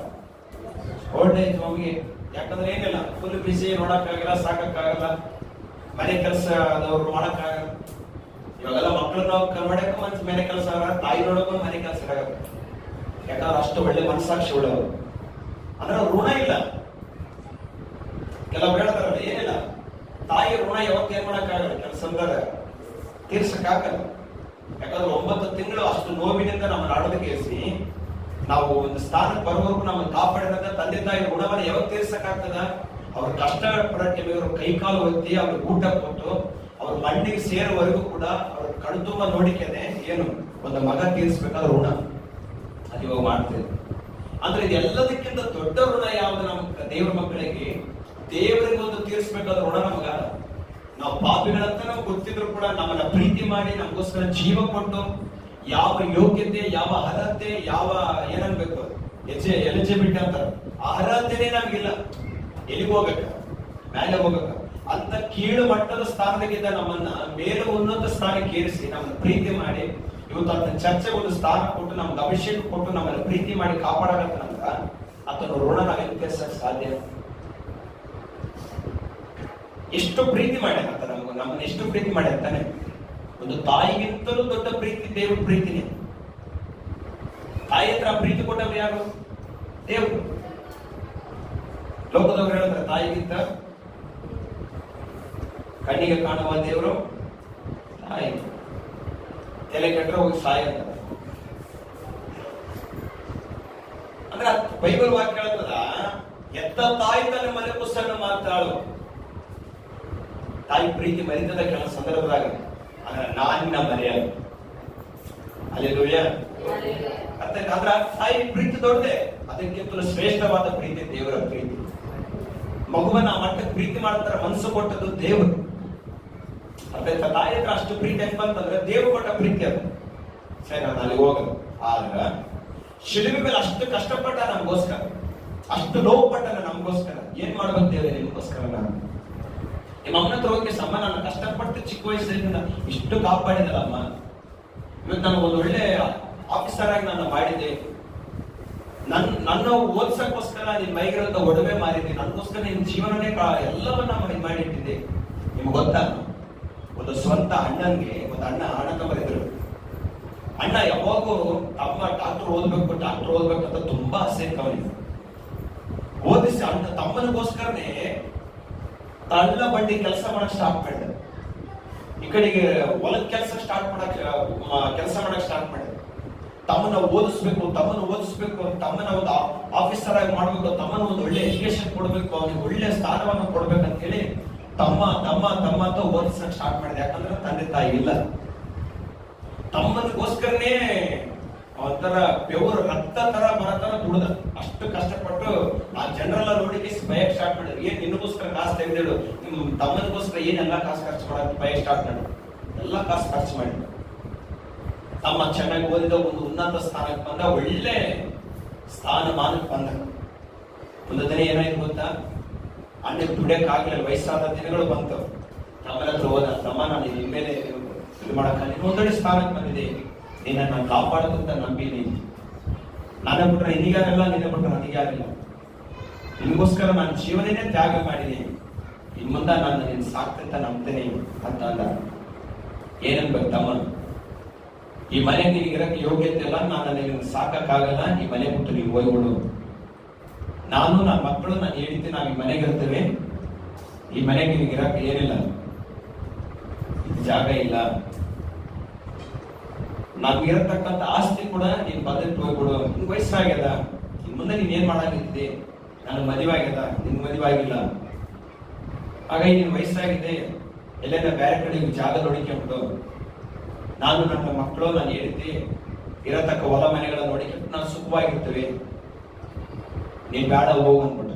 ಓಲ್ಡ್ ಏಜ್ ಹೋಗಿ. ಯಾಕಂದ್ರೆ ಏನಿಲ್ಲ, ಫುಲ್ ಬಿಸಿ, ನೋಡಕ್ಕಾಗಲ್ಲ, ಸಾಕಕ್ಕಾಗಲ್ಲ, ಮನೆ ಕೆಲಸ ಅದವ್ರು ಮಾಡಕ್ಕಾಗಲ್ಲ. ಇವಾಗೆಲ್ಲ ಮಕ್ಕಳನ್ನ ಮಾಡಕ್ಕೆ ಮನ್ಸು ಮನೆ ಕೆಲಸ ಆಗಲ್ಲ, ತಾಯಿ ನೋಡಕ್ಕೂ ಮನೆ ಕೆಲಸ ಆಗಲ್ಲ. ಯಾಕಂದ್ರೆ ಅಷ್ಟು ಒಳ್ಳೆ ಮನಸ್ಸಾಕ್ಷಿ ಉಳ್ಳವರು. ಅಂದ್ರೆ ಋಣ ಇಲ್ಲ. ಕೆಲವು ಹೇಳ್ತಾರಲ್ಲ, ಏನಿಲ್ಲ, ತಾಯಿ ಋಣ ಯಾವತ್ತು ಏನ್ ಮಾಡಕ್ಕಾಗಲ್ಲ, ಕೆಲಸದಾಗ ತೀರ್ಸಕ್ಕಾಗಲ್ಲ. ಯಾಕಂದ್ರೆ 9 ತಿಂಗಳು ಅಷ್ಟು ನೋವಿನಿಂದ ನಮ್ಮ ಆಡೋದಕ್ಕೆ ನಾವು ಒಂದು ಸ್ಥಾನಕ್ಕೆ ಬರೋವರೆಗೂ ನಮ್ಮ ಕಾಪಾಡಿದಂತ ತಂದೆ ತಾಯಿ ಋಣವನ್ನು ಯಾವಾಗ ತೀರ್ಸಕ್ಕಾಗ್ತದ? ಅವ್ರ ಕಷ್ಟ ಪಡಕ್ಕೆ ಇವರು ಕೈಕಾಲು ಒತ್ತಿ ಅವ್ರಿಗೆ ಊಟ ಕೊಟ್ಟು ಅವ್ರ ಮಣ್ಣಿಗೆ ಸೇರುವವರೆಗೂ ಕೂಡ ಅವ್ರ ಕಣ್ತುಂಬ ನೋಡಿಕೆನೆ ಏನು ಒಂದು ಮಗ ತೀರಿಸ್ಬೇಕಾದ್ರೆ ಋಣ ಅದು ಇವಾಗ ಮಾಡ್ತೇವೆ. ಅಂದ್ರೆ ಇದೆಲ್ಲದಕ್ಕಿಂತ ದೊಡ್ಡ ಋಣ ಯಾವ್ದು ನಮ್ಮ ದೇವ್ರ ಮಕ್ಕಳಿಗೆ? ದೇವರಿಗೆ ಒಂದು ತೀರಿಸ್ಬೇಕಾದ ಋಣ ನಮಗ. ನಾವು ಪಾಪಿಗಳಂತ ನಮ್ಗೆ ಗೊತ್ತಿದ್ರು ಕೂಡ ನಮ್ಮನ್ನ ಪ್ರೀತಿ ಮಾಡಿ ನಮಗೋಸ್ಕರ ಜೀವ ಕೊಟ್ಟು ಯಾವ ಯೋಗ್ಯತೆ, ಯಾವ ಅರ್ಹತೆ, ಯಾವ ಏನನ್ಬೇಕು ಎಲಿಜಿಬಿಲಿಟಿ ಅಂತ ಆ ಅರ್ಹತೆನೇ ನಮ್ಗಿಲ್ಲ. ಎಲ್ಲಿಗೆ ಹೋಗಕ್ಕ? ಮೇಲೆ ಹೋಗಕ್ಕ? ಅಂತ ಕೀಳು ಮಟ್ಟದ ಸ್ಥಾನದಾಗಿದ್ದ ನಮ್ಮನ್ನ ಬೇರೆ ಉನ್ನತ ಸ್ಥಾನಕ್ಕೆ ಏರಿಸಿ ನಮ್ಮನ್ನ ಪ್ರೀತಿ ಮಾಡಿ ಇವತ್ತು ಅಂತ ಚರ್ಚೆಗೆ ಒಂದು ಸ್ಥಾನ ಕೊಟ್ಟು ನಮ್ಗೆ ಅಭಿಷೇಕ ಕೊಟ್ಟು ನಮ್ಮನ್ನ ಪ್ರೀತಿ ಮಾಡಿ ಕಾಪಾಡಕತ್ತ ನಮ್ಗ ಆತನ ಋಣ ನಾವೇನು ತೀರ್ಸಕ್ ಸಾಧ್ಯ? ಎಷ್ಟು ಪ್ರೀತಿ ಮಾಡ್ಯಾನಂತ ನಮ್ಮನ್ನ ಎಷ್ಟು ಪ್ರೀತಿ ಮಾಡ್ಯಾನೆ. ಒಂದು ತಾಯಿಗಿಂತಲೂ ದೊಡ್ಡ ಪ್ರೀತಿ ದೇವ್ರ ಪ್ರೀತಿನೇ. ತಾಯಿ ಹತ್ರ ಪ್ರೀತಿ ಕೊಟ್ಟವ್ರು ಯಾರು? ದೇವ್ರು. ಲೋಕದವ್ರು ಹೇಳ್ತಾರೆ ತಾಯಿಗಿಂತ ಕಣ್ಣಿಗೆ ಕಾಣುವ ದೇವರು ತಾಯಿ, ತಲೆ ಕೆಟ್ಟರೆ ಹೋಗಿ ಸಾಯ ಅಂತ. ಅಂದ್ರೆ ಬೈಬಲ್ ವಾಕ್ಯ ಹೇಳ್ತದ, ಎತ್ತ ತಾಯಿ ತನ್ನ ಮನೆ ಪುಸ್ತಕ ಮಾತಾಳು. ತಾಯಿ ಪ್ರೀತಿ ಮರಿತದ ಕೆಲ ಸಂದರ್ಭದಾಗ, ಆದ್ರೆ ನಾನಿನ ಮರೆಯಲ್ಲ. ಅಲ್ಲೆಲೂಯಾ. ಅದ್ರ ತಾಯಿ ಪ್ರೀತಿ ದೊಡ್ಡದೆ, ಅದಕ್ಕಿಂತಲೂ ಶ್ರೇಷ್ಠವಾದ ಪ್ರೀತಿ ದೇವರ ಪ್ರೀತಿ. ಮಗುವನ್ನ ಆ ಮಟ್ಟಕ್ಕೆ ಪ್ರೀತಿ ಮಾಡ್ತಾರೆ, ಮನಸ್ಸು ಕೊಟ್ಟದ್ದು ದೇವರು. ಅದೇ ತಾಯಿ ಹತ್ರ ಅಷ್ಟು ಪ್ರೀತಿ ಹೆಂಗ್ ಬಂತಂದ್ರೆ ದೇವರು ಕೊಟ್ಟ ಪ್ರೀತಿ ಅದು. ಸರಿ, ನಾನು ಅಲ್ಲಿ ಹೋಗದು. ಆದ್ರ ಶಿಲುಬೆ ಮೇಲೆ ಅಷ್ಟು ಕಷ್ಟಪಟ್ಟ ನಮಗೋಸ್ಕರ, ಅಷ್ಟು ನೋವು ಪಟ್ಟ ನಮಗೋಸ್ಕರ. ಏನ್ ಮಾಡ್ಬೇಕು ದೇವರೇ ನಿಮಗೋಸ್ಕರ? ನಾನು ನಿಮ್ಮ ಅಮ್ಮನ ಹತ್ರ ಹೋಗಿ ಸಮ್ಮ, ನಾನು ಕಷ್ಟಪಟ್ಟು ಚಿಕ್ಕ ವಯಸ್ಸಿನಿಂದ ಇಷ್ಟು ಕಾಪಾಡಿದಲ್ಲಮ್ಮ, ಇವತ್ತು ನಾನು ಒಂದು ಒಳ್ಳೆ ಆಫೀಸರ್ ಆಗಿ ನಾನು ಮಾಡಿದ್ದೆ. ನನ್ನ ಓದ್ಸಕ್ಕೋಸ್ಕರ ನಿನ್ ಮೈಗಿರೋದ ಒಡವೆ ಮಾರಿದ್ದೆ, ನನಗೋಸ್ಕರ ನಿನ್ ಜೀವನನೇ ಎಲ್ಲವನ್ನ ಮಾಡಿಟ್ಟಿದ್ದೆ. ನಿಮ್ಗೆ ಗೊತ್ತಾ, ಒಂದು ಸ್ವಂತ ಅಣ್ಣನ್ಗೆ ಒಂದು ಅಣ್ಣ ತಮ್ಮರಿದ್ರು. ಅಣ್ಣ ಯಾವಾಗೂ ತಮ್ಮ ಡಾಕ್ಟರ್ ಓದ್ಬೇಕಂತ ತುಂಬಾ ಆಸೆ ಇತ್ತು ಅವನಿಗೆ. ಓದಿಸಿ ಅಣ್ಣ ತಮ್ಮನಿಗೋಸ್ಕರನೇ ತಳ್ಳ ಬಂಡಿ ಕೆಲಸ ಮಾಡಕ್ ಸ್ಟಾರ್ಟ್ ಮಾಡಿದೆ. ಈ ಕಡೆಗೆ ಹೊಲದ ಕೆಲಸ ಕೆಲಸ ಮಾಡಕ್ ಸ್ಟಾರ್ಟ್ ಮಾಡಿದೆ. ತಮ್ಮನ್ನ ಓದಿಸ್ಬೇಕು, ತಮ್ಮನ್ನ ಒಂದು ಆಫೀಸರ್ ಆಗಿ ಮಾಡ್ಬೇಕು, ತಮ್ಮನ್ನ ಒಂದು ಒಳ್ಳೆ ಎಜುಕೇಶನ್ ಕೊಡ್ಬೇಕು, ಅವನಿಗೆ ಒಳ್ಳೆ ಸ್ಥಾನವನ್ನು ಕೊಡ್ಬೇಕಂತ ಹೇಳಿ ತಮ್ಮ ಅಂತ ಓದಿಸಕ್ ಸ್ಟಾರ್ಟ್ ಮಾಡಿದೆ. ಯಾಕಂದ್ರೆ ತಂದೆ ತಾಯಿ ಇಲ್ಲ. ತಮ್ಮನಿಗೋಸ್ಕರನೇ ಒಂಥರ ಬೆವರು ರಕ್ತ ತರ ಬರತರ ದುಡ್ದ, ಅಷ್ಟು ಕಷ್ಟಪಟ್ಟು ಆ ಜನರೆಲ್ಲ ನೋಡಿ ಭಯಕ್ಕೆ ಸ್ಟಾರ್ಟ್ ಮಾಡಿದ್ರು. ಏನ್ ನಿನಗೋಸ್ಕರ ಕಾಸು ತೆಗೆದಿಡು, ನಿಮ್ ತಮ್ಮನಿಗೋಸ್ಕರ ಏನೆಲ್ಲ ಕಾಸು ಖರ್ಚು ಮಾಡೋದು ಭಯ ಸ್ಟಾರ್ಟ್ ಮಾಡಿದ್ರು. ಎಲ್ಲ ಕಾಸು ಖರ್ಚು ಮಾಡಿದ್ರು. ತಮ್ಮ ಚೆನ್ನಾಗಿ ಓದಿದ ಒಂದು ಉನ್ನತ ಸ್ಥಾನಕ್ಕೆ ಬಂದ, ಒಳ್ಳೆ ಸ್ಥಾನಮಾನಕ್ಕೆ ಬಂದ. ಒಂದು ದಿನ ಏನಾಯ್ತು ಗೊತ್ತಾ, ಅಣ್ಣಕ್ಕೆ ದುಡಿಯಕ್ ಆಗ್ಲಿಲ್ಲ, ವಯಸ್ಸಾದ ದಿನಗಳು ಬಂತು. ತಮ್ಮನ ಹತ್ರ ಹೋದ, ತಮ್ಮ ನಾನು ನಿಮ್ಮೇಲೆ ಇದು ಮಾಡಕ್ಕ, ನೀನು ಒಂದೊಳ್ಳೆ ಸ್ಥಾನಕ್ಕೆ ಬಂದಿದೆ, ನಿನ್ನ ನಾನು ಕಾಪಾಡೋದಂತ ನಂಬಿನಿ. ನನ್ನ ಬಿಟ್ರೆ ನಿನಗ್ಯಾರಿಲ್ಲ, ನಿನ್ನ ಬಿಟ್ರೆ ನನಗ್ಯಾರಿಲ್ಲ. ನಿನಗೋಸ್ಕರ ನಾನು ಜೀವನನೇ ತ್ಯಾಗ ಮಾಡಿದೆ, ಇನ್ ಮುಂದೆ ನಾನು ನಿನ್ನ ಸಾಕ್ತಂತ ನಂಬ್ತೇನೆ ಅಂತ ಅಂದ. ಏನನ್ಬೇಕು ತಮ್ಮ, ಈ ಮನೆ ನಿನಗಿರಕ್ಕೆ ಯೋಗ್ಯತೆ ಇಲ್ಲ, ನಾನು ನಿನ್ನ ಸಾಕಾಗಲ್ಲ, ಈ ಮನೆ ಬಿಟ್ಟು ನೀವು ಹೋಗ್ಬಿಡು. ನಾನು ನನ್ನ ಮಕ್ಕಳು ನಾನು ಹೇಳಿದ್ದೆ, ನಾವು ಈ ಮನೆಗೆ ಇರ್ತೇವೆ, ಈ ಮನೆಗೆ ನಿನಗಿರಕ್ಕೆ ಏನಿಲ್ಲ, ಇದು ಜಾಗ ಇಲ್ಲ, ನಮ್ಗಿರತಕ್ಕಂಥ ಆಸ್ತಿ ಕೂಡ ನೀನ್ ಬದಲಿಟ್ಟು ಹೋಗ್ಬಿಡು, ನಿನ್ ವಯಸ್ಸಾಗ್ಯದ, ಇನ್ ಮುಂದೆ ನೀನ್ ಏನ್ ಮಾಡಾಗಿದ್ದೆ, ನಾನು ಮದುವೆ ಆಗ್ಯದ, ನಿನ್ ಮದುವೆ ಆಗಿಲ್ಲ, ಹಾಗಾಗಿ ನಿನ್ ವಯಸ್ಸಾಗಿದೆ, ಎಲ್ಲೇನ ಬೇರೆ ಕಡೆ ಜಾಗ ನೋಡಿಕೊಂಡ್ಬಿಡು. ನಾನು ನನ್ನ ಮಕ್ಕಳು ನಾನು ಹೇಳಿದ್ದೆ, ಇರತಕ್ಕ ಹೊಲ ಮನೆಗಳ ನೋಡಿಕೊಂಡು ನಾವು ಸುಖವಾಗಿರ್ತೇವೆ, ನೀನ್ ಬೇಡ ಹೋಗು ಅಂದ್ಬಿಟ್ಟು.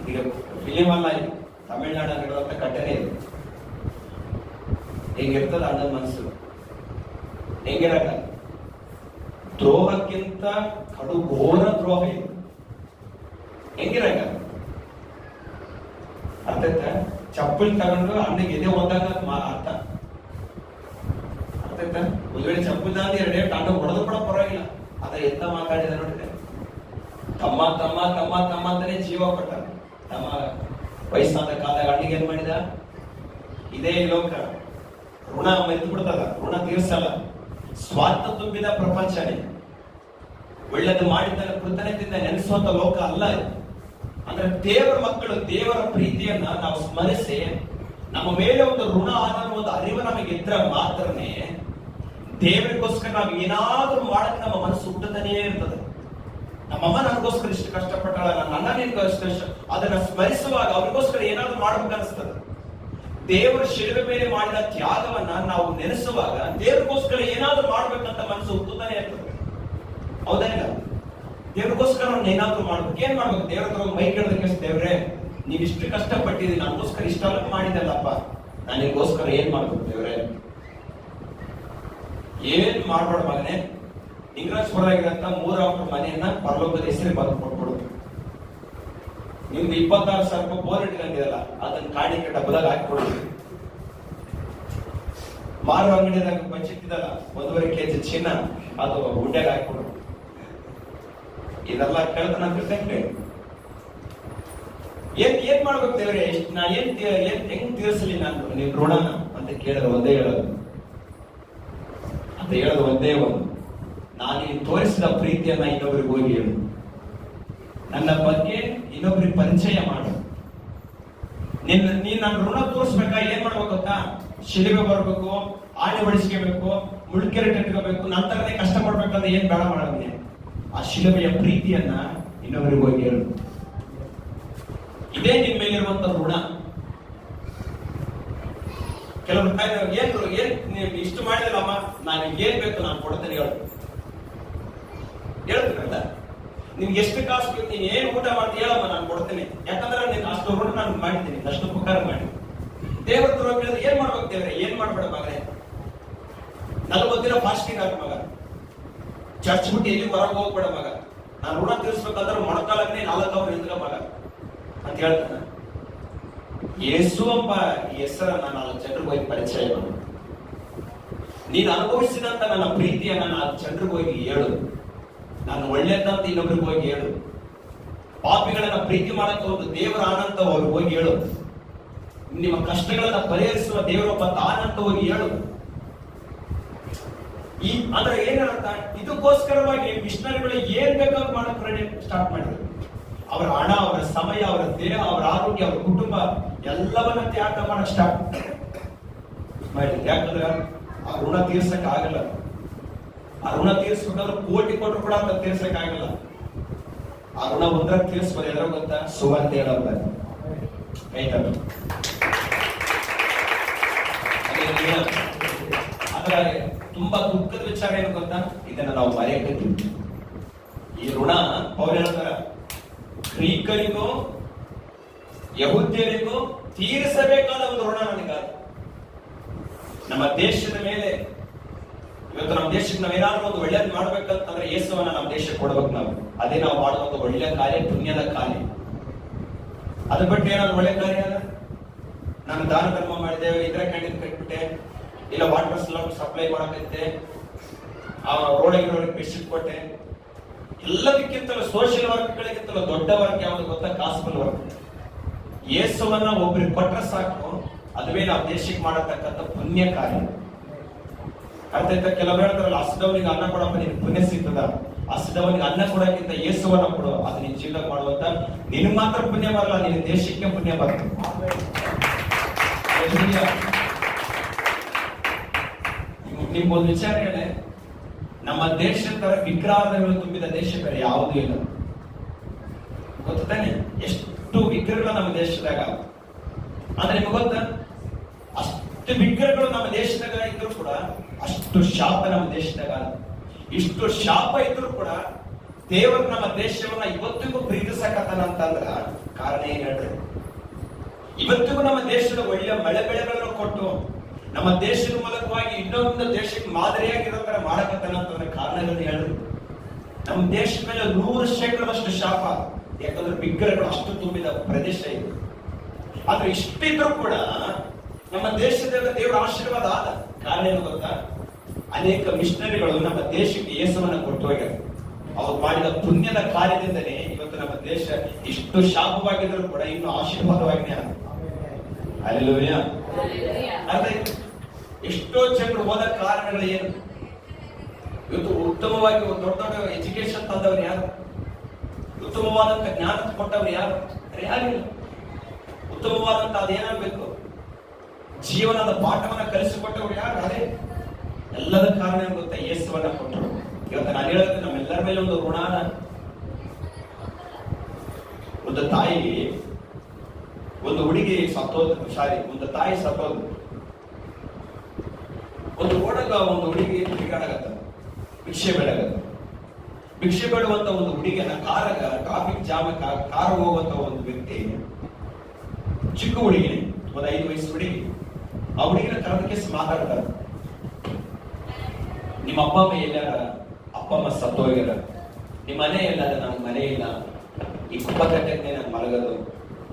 ಈಗ ಫಿಲಿಮ್ ಅಲ್ಲ, ತಮಿಳ್ನಾಡಿರುವಂತ ಘಟನೆ ಇದೆ. ಹೆಂಗಿರ್ತದ ಅಣ್ಣನ ಮನಸ್ಸು, ಹೆಂಗಿರಕ ದ್ರೋಹಕ್ಕಿಂತ ಕಡು ಘೋರ ದ್ರೋಹ ಇದೆ. ಹೆಂಗಿರಕ ಅರ್ಥ ಆಯ್ತಾ? ಚಪ್ಪಲಿ ತಗೊಂಡು ಅಣ್ಣಗೆ ಎದೆ ಹೋದಾಗ ಅರ್ಥ ಆಯ್ತಾ? ಒಂದ್ ವೇಳೆ ಚಪ್ಪಲಿ ತಂದು ಎರಡೇ ಅಣ್ಣ ಹೊಡೆದು ಕೂಡ ಪರವಾಗಿಲ್ಲ, ಅದ ಎಂತ ಮಾತಾಡಿದ ನೋಡಿದ್ರೆ, ತಮ್ಮ ತಮ್ಮ ತಮ್ಮ ತಮ್ಮ ಅಂತಾನೆ ಜೀವ ಪಟ್ಟ. ತಮ್ಮ ವಯಸ್ಸಾದ ಕಾಲದಾಗ ಅಣ್ಣಿಗೆ ಏನ್ ಮಾಡಿದ, ಇದೇ ಲೋಕ ಋಣ ಮೆತ್ತು ಬಿಡ್ತದ, ಋಣ ತೀರ್ಸಲ್ಲ. ಸ್ವಾರ್ಥ ತುಂಬಿದ ಪ್ರಪಂಚನೇ, ಒಳ್ಳೆದು ಮಾಡಿದ್ದನ್ನು ಕೃತಜ್ಞತೆಯಿಂದ ನೆನೆಸುವಂತ ಲೋಕ ಅಲ್ಲ ಇದು. ಅಂದ್ರೆ ದೇವರ ಮಕ್ಕಳು ದೇವರ ಪ್ರೀತಿಯನ್ನ ನಾವು ಸ್ಮರಿಸಿ, ನಮ್ಮ ಮೇಲೆ ಒಂದು ಋಣ ಅನ್ನೋ ಒಂದು ಅರಿವು ನಮಗೆ ಇದ್ರೆ ಮಾತ್ರನೇ ದೇವರಿಗೋಸ್ಕರ ನಾವು ಏನಾದ್ರೂ ಮಾಡಕ್ಕೆ ನಮ್ಮ ಮನಸ್ಸು ಹುಟ್ಟುತ್ತಾನೇ ಇರ್ತದೆ. ನಮ್ಮಮ್ಮ ನನಗೋಸ್ಕರ ಇಷ್ಟು ಕಷ್ಟಪಟ್ಟಾಳ, ನನ್ನ ಅಣ್ಣ ನಿನ್ಗೋಸ್ಕರ, ಅದನ್ನ ಸ್ಮರಿಸುವಾಗ ಅವ್ರಿಗೋಸ್ಕರ ಏನಾದ್ರೂ ಮಾಡ್ಬೇಕು ಅನಿಸ್ತದೆ. ದೇವರ ಶಿಲುಬೆ ಮೇಲೆ ಮಾಡಿದ ತ್ಯಾಗವನ್ನ ನಾವು ನೆನೆಸುವಾಗ ದೇವರಿಗೋಸ್ಕರ ಏನಾದ್ರೂ ಮಾಡ್ಬೇಕಂತ ಮನಸ್ಸು ಹುಟ್ಟುತ್ತಾನೆ ಇರ್ತದೆ. ಹೌದಾ ಇಲ್ಲ? ದೇವ್ರಿಗೋಸ್ಕರ ನಾನು ಏನಾದ್ರೂ ಮಾಡ್ಬೇಕು. ಏನ್ ಮಾಡ್ಬೇಕು? ದೇವ್ರ ಹತ್ರ ಮೈ ಕೇಳೋದಕ್ಕೆ, ದೇವ್ರೆ ನೀವ್ ಇಷ್ಟು ಕಷ್ಟಪಟ್ಟಿದ್ದೀನಿ, ನನಗೋಸ್ಕರ ಇಷ್ಟೆಲ್ಲ ಮಾಡಿದಲ್ಲಪ್ಪ, ನಾನು ನಿನ್ಗೋಸ್ಕರ ಏನ್ ಮಾಡ್ಬೇಕು ದೇವ್ರೆ? ಏನ್ ಮಾಡ್ಬೇಡ ಮಗನೆ, ಇಂಗ್ರಾಜ್ಪುರದಾಗಿರಂತ 3 ಅಕ್ಟರ್ ಮನೆಯನ್ನ ಪರಲೋಕದ ಹೆಸರಿಗೆ ಬಂದು ಕೊಟ್ಬಿಡು. ನಿಮ್ಗೆ 26,000 ರೂಪಾಯಿ ಬೋರ್ ಇಟ್ಕೊಂಡಿದಲ್ಲ, ಅದನ್ನ ಕಾಣಿಕೆ ಡಬ್ಬದಾಗ ಹಾಕಿಕೊಡು. ಮಾರು ಅಂಗಡಿದಾಗ ಬಚ್ಚಿಟ್ಟಿದಲ್ಲ 1.5 kg ಚಿನ್ನ, ಅದು ಗುಡ್ಡೆಗ ಹಾಕಿಕೊಡು. ಇದೆಲ್ಲ ಕೇಳ್ತಾನ ಏನ್ ಮಾಡ್ಬೇಕು ದೇವ್ರೆ? ನಾ ಹೆಂಗ್ ತೀರ್ಸಲಿ ನಾನು ನಿನ್ ಋಣನ ಅಂತ ಕೇಳಿದ್ರೆ ಒಂದೇ ಹೇಳೋದು, ಅಂತ ಹೇಳೋದು ಒಂದೇ ಒಂದು, ನಾನು ನೀನು ತೋರಿಸಿದ ಪ್ರೀತಿಯನ್ನ ಇನ್ನೊಬ್ರಿಗೆ ಹೋಗಿ ಹೇಳು, ನನ್ನ ಬಗ್ಗೆ ಇನ್ನೊಬ್ರಿಗೆ ಪರಿಚಯ ಮಾಡು, ನೀನ್ ನನ್ನ ಋಣ ತೋರಿಸ್ಬೇಕಾ? ಏನ್ ಮಾಡ್ಬೇಕು ಗೊತ್ತಾ? ಶಿಲೆಗೆ ಬರ್ಬೇಕು, ಆಣೆ ಬಡಿಸ್ಕೋಬೇಕು, ಮುಳ್ಕೆರೆ ಇಟ್ಕೋಬೇಕು, ನಂತರನೇ ಕಷ್ಟ ಪಡ್ಬೇಕಂದ್ರೆ ಏನ್ ಬೇಡ ಮಾಡೋದನ್ನೇ ಆ ಶಿಲುಬೆಯ ಪ್ರೀತಿಯನ್ನ ಇನ್ನೊಬ್ಬರಿಗೆ ಹೋಗಿ ಹೇಳು. ಇದೇ ನಿನ್ ಮೇಲಿರುವಂತ ಋಣ. ಕೆಲವರು ಏನ್ ಇಷ್ಟು ಮಾಡಿದಲ್ಲಮ್ಮ, ನಾನು ಏನ್ ಬೇಕು ನಾನು ಕೊಡ್ತೇನೆ ಹೇಳ್ತೀನಲ್ಲ. ನಿನ್ಗೆ ಎಷ್ಟು ಕಾಸು ಬೇಕು, ನೀನ್ ಏನ್ ಊಟ ಮಾಡ್ತೀನಿ ಹೇಳಮ್ಮ, ನಾನು ಕೊಡ್ತೇನೆ. ಯಾಕಂದ್ರೆ ನೀನ್ ಅಷ್ಟು ಋಣ ನಾನು ಮಾಡಿದ್ದೀನಿ, ಅಷ್ಟು ಉಪಕಾರ ಮಾಡಿ. ದೇವರ ಹತ್ರ ಕೇಳಿದ್ರೆ ಏನ್ ಮಾಡ್ಬೇಕು ದೇವ್ರೆ? ಏನ್ ಮಾಡ್ಬೇಡ ಮಗನೇ, 40 ದಿನ ಫಾಸ್ಟಿಂಗ್ ಆಗ ಮಗ, ಚರ್ಚ್ ಬಿಟ್ಟು ಎಲ್ಲಿ ಹೊರಗೆ ಹೋಗ್ಬೇಡ ಮಗ, ನಾನು ಋಣ ತೀರ್ಸ್ಬೇಕಂದ್ರೆ ಮೊಣಕಾಲನ್ನೇ 4 ಅವರ್ ನಿಂತ್ಕ ಮಗ ಅಂತ ಹೇಳ್ತಾನ. ಯೇಸು ಎಂಬ ಹೆಸರನ್ನ 4 ಜನರಿಗೆ ಹೋಗಿ ಪರಿಚಯ ಮಾಡು. ನೀನು ಅನುಭವಿಸಿದಂತ ನನ್ನ ಪ್ರೀತಿಯನ್ನ 4 ಜನರಿಗೆ ಹೋಗಿ ಹೇಳು. ನಾನು ಒಳ್ಳೆದಂತ ಇನ್ನೊಬ್ರಿಗೆ ಹೋಗಿ ಹೇಳು. ಪಾಪಿಗಳನ್ನ ಪ್ರೀತಿ ಮಾಡಕ್ಕೆ ಒಂದು ದೇವರ ಆನಂದ ಅವ್ರಿಗೆ ಹೋಗಿ ಹೇಳು. ನಿಮ್ಮ ಕಷ್ಟಗಳನ್ನ ಪರಿಹರಿಸುವ ದೇವರೊಬ್ಬ ತಾನಂತ ಹೋಗಿ ಹೇಳು. ಅಂದ್ರೆ ಏನರ್ಥ? ಇದಕ್ಕೋಸ್ಕರವಾಗಿ ಮಿಷನರಿಗಳು ಏನ್ ಬೇಕಾದ್ರೂ ಮಾಡಕ್ ರೆಡಿ ಸ್ಟಾರ್ಟ್ ಮಾಡಿದ್ರು. ಅವರ ಹಣ, ಅವರ ಸಮಯ, ಅವರ ದೇಹ, ಅವರ ಆರೋಗ್ಯ, ಅವರ ಕುಟುಂಬ ಎಲ್ಲವನ್ನ ತ್ಯಾಗ ಮಾಡಕ್ ಸ್ಟಾರ್ಟ್ ಮಾಡಿದ್ರು. ಯಾಕಂದ್ರೆ ಆ ಋಣ ತೀರ್ಸಕ್ ಆಗಲ್ಲ. ಆ ಋಣ ತೀರ್ಸ್ಬೇಕಾದ್ರೆ ಕೋಟಿ ಕೊಟ್ಟರು ಕೂಡ ಅಂತ ತೀರ್ಸಕ್ ಆಗಲ್ಲ. ಆ ಋಣ ಒಂದ್ರ ತೀರ್ಸ್ಬೋದು. ಎದ್ರ ಗೊತ್ತಾ? ಸುವಾರ್ತೆ ಹೇಳೋದ ಕೈತ. ಆದ್ರೆ ತುಂಬಾ ದುಃಖದ ವಿಚಾರ ಏನು ಗೊತ್ತಾ? ಇದನ್ನ ನಾವು ಮರೆಯಕತ್ತೀವಿ. ಈ ಋಣ ಅವ್ರು ಹೇಳ್ತಾರ, ಗ್ರೀಕರಿಗೂ ಯಹೂದ್ಯರಿಗೂ ತೀರಿಸಬೇಕಾದ ಒಂದು ಋಣ ನನಗಾದ. ನಮ್ಮ ದೇಶದ ಮೇಲೆ ಇವತ್ತು ನಮ್ಮ ದೇಶಕ್ಕೆ ನಾವೇನಾದ್ರೂ ಒಂದು ಒಳ್ಳೇದು ಮಾಡ್ಬೇಕಂತಂದ್ರೆ ಯೇಸುವನ್ನ ನಮ್ಮ ದೇಶಕ್ಕೆ ಕೊಡ್ಬೇಕು ನಾವು. ಅದೇ ನಾವು ಮಾಡುವಂತ ಒಳ್ಳೆ ಕಾರ್ಯ, ಪುಣ್ಯದ ಕಾರ್ಯ. ಅದ್ರ ಬಿಟ್ಟು ಏನಾದ್ರು ಒಳ್ಳೆ ಕಾರ್ಯ ಅಲ್ಲ. ನಾನು ದಾನ ಧರ್ಮ ಮಾಡಿದೆ, ಇತರ ಕ್ಯಾಂಟೀನ್ ಕಟ್ಬಿಟ್ಟೆ, ಇಲ್ಲ ವಾಟರ್ ಸಪ್ಲೈ ಮಾಡಕೈತೆ, ಆ ರೋಡಿಗೆ ಬೆಡ್ಶೀಟ್ ಕೊಟ್ಟೆ. ಎಲ್ಲದಕ್ಕಿಂತಲೂ ಸೋಷಿಯಲ್ ವರ್ಕ್ಗಳಿಗಿಂತಲೂ ದೊಡ್ಡ ವರ್ಕ್ ಯಾವುದು ಗೊತ್ತಾ? Gospel work. ಯೇಸುವನ್ನ ಒಬ್ರಿಗೆ ಕೊಟ್ರೆ ಸಾಕು, ಅದುವೇ ನಾವು ದೇಶಕ್ಕೆ ಮಾಡತಕ್ಕಂಥ ಪುಣ್ಯ ಕಾರ್ಯ. ಅರ್ಥ ಆಯ್ತಾ? ಕೆಲವರು ಹೇಳ್ತಾರಲ್ಲ, ಹಸಿದವನಿಗೆ ಅನ್ನ ಕೊಡಪ್ಪ ನಿನ್ ಪುಣ್ಯ ಸಿಗ್ತದ. ಹಸಿದವನಿಗೆ ಅನ್ನ ಕೊಡಕ್ಕಿಂತ ಯೇಸುವನ್ನ ಕೊಡು, ಅದು ನಿನ್ ಜೀವನ ಮಾಡುವಂತ ನಿನ್ ಮಾತ್ರ ಪುಣ್ಯ ಬರಲ್ಲ, ನಿನ್ನ ದೇಶಕ್ಕೆ ಪುಣ್ಯ ಬರ್ತದೆ. ನಿಮ್ಗೊಂದು ವಿಚಾರ ಹೇಳಿ, ನಮ್ಮ ದೇಶದ ತರ ವಿಗ್ರಹಗಳು ತುಂಬಿದ ದೇಶ ಬೇರೆ ಯಾವುದೂ ಇಲ್ಲ. ಗೊತ್ತಾನೆ? ಎಷ್ಟು ವಿಗ್ರಹಗಳು ನಮ್ಮ ದೇಶದಾಗ. ಆದ್ರೆ ನಿಮ್ಗೆ ಗೊತ್ತಾ? ಅಷ್ಟು ವಿಗ್ರಹಗಳು ನಮ್ಮ ದೇಶದಾಗ ಇದ್ರು ಕೂಡ ಅಷ್ಟು ಶಾಪ ನಮ್ಮ ದೇಶದಾಗ. ಇಷ್ಟು ಶಾಪ ಇದ್ರು ಕೂಡ ದೇವರು ನಮ್ಮ ದೇಶವನ್ನ ಇವತ್ತಿಗೂ ಪ್ರೀತಿಸಕತ್ತಾನ ಅಂತಂದ್ರ ಕಾರಣ ಏನ್ ಹೇಳ್ರಿ? ಇವತ್ತಿಗೂ ನಮ್ಮ ದೇಶದ ಒಳ್ಳೆ ಮಳೆ ಬೆಳೆಗಳನ್ನು ಕೊಟ್ಟು ನಮ್ಮ ದೇಶದ ಮೂಲಕವಾಗಿ ಇನ್ನೊಂದು ದೇಶಕ್ಕೆ ಮಾದರಿಯಾಗಿರೋ ತರ ಮಾಡಕತ್ತಾನ ಅಂತಂದ್ರೆ ಕಾರಣಗಳನ್ನು ಹೇಳ್ರಿ. ನಮ್ಮ ದೇಶದ ಮೇಲೆ 100% ಶಾಪ. ಯಾಕಂದ್ರೆ ವಿಗ್ರಹಗಳು ಅಷ್ಟು ತುಂಬಿದ ಪ್ರದೇಶ ಇದು. ಆದ್ರೆ ಇಷ್ಟಿದ್ರು ಕೂಡ ನಮ್ಮ ದೇಶದ ದೇವರ ಆಶೀರ್ವಾದ ಆದ ಕಾರಣ ಏನು ಗೊತ್ತಾ? ಅನೇಕ ಮಿಷನರಿಗಳು ನಮ್ಮ ದೇಶಕ್ಕೆ ಯೇಸುವನ್ನ ಕೊಟ್ಟು ಹೋಗ್ಯಾರ. ಅವ್ರು ಮಾಡಿದ ಪುಣ್ಯದ ಕಾರ್ಯದಿಂದಲೇ ಇವತ್ತು ನಮ್ಮ ದೇಶ ಇಷ್ಟು ಶಾಪವಾಗಿದ್ರು ಕೂಡ ಇನ್ನು ಆಶೀರ್ವಾದವಾಗಿ ಅಲ್ಲೆಲ್ಲೂಯ್ಯ. ಅದೇ ಎಷ್ಟೋ ಜನರು ಹೋದ ಕಾರಣಗಳು ಏನು? ಇವತ್ತು ಉತ್ತಮವಾಗಿ ಒಂದು ದೊಡ್ಡ ದೊಡ್ಡ ಎಜುಕೇಶನ್ ತಂದವರು ಯಾರು? ಉತ್ತಮವಾದಂತ ಜ್ಞಾನ ಕೊಟ್ಟವರು ಯಾರು? ಯಾರಿಲ್ಲ. ಉತ್ತಮವಾದಂತ ಅದೇನಾಗಬೇಕು, ಜೀವನದ ಪಾಠವನ್ನ ಕಲಿಸಿಕೊಟ್ಟವ್ರು ಯಾರು? ಅದೇ ಎಲ್ಲದ ಕಾರಣ ಏನ್ ಗೊತ್ತಾ? ಯೇಸುವನ್ನ ಕೊಟ್ಟರು. ಇವತ್ತು ನಾನು ಹೇಳುತ್ತೆ, ನಮ್ಮೆಲ್ಲರ ಮೇಲೆ ಒಂದು ಋಣಾನ. ಒಂದು ತಾಯಿ, ಒಂದು ಹುಡುಗಿ ಸತ್ತೋದ್, ಒಂದು ತಾಯಿ ಸತ್ತೋದ್, ಒಂದು ಓಡಗ ಒಂದು ಹುಡುಗಿ ತಿರುಗಾಡಗತ್ತ, ಭಿಕ್ಷೆ ಬೇಡಗತ್ತ. ಭಿಕ್ಷೆ ಬೇಡುವಂತ ಒಂದು ಹುಡುಗಿನ ಕಾರಾಗ ಟ್ರಾಫಿಕ್ ಜಾಮ್ ಕಾರ್ ಹೋಗುವಂತ ಒಂದು ವ್ಯಕ್ತಿ, ಚಿಕ್ಕ ಹುಡುಗಿ, ಒಂದು 5 ವಯಸ್ಸು ಹುಡುಗಿ, ಆ ಹುಡುಗಿನ ಕರೆದಕ್ಕೆ ಮಾತಾಡ್ತಾರೆ, ನಿಮ್ಮ ಅಪ್ಪ ಅಮ್ಮ ಎಲ್ಲಾರ? ಅಪ್ಪ ಅಮ್ಮ ಸತ್ತು ಹೋಗ್ಯಾರ. ನಿಮ್ಮ ಮನೆ ಎಲ್ಲಾರ? ನನ್ ಮನೆ ಇಲ್ಲ, ಈ ಕುಪ್ಪ ಕಟ್ಟಕ್ಕೆ ನಾನು ಮಲಗೋದು,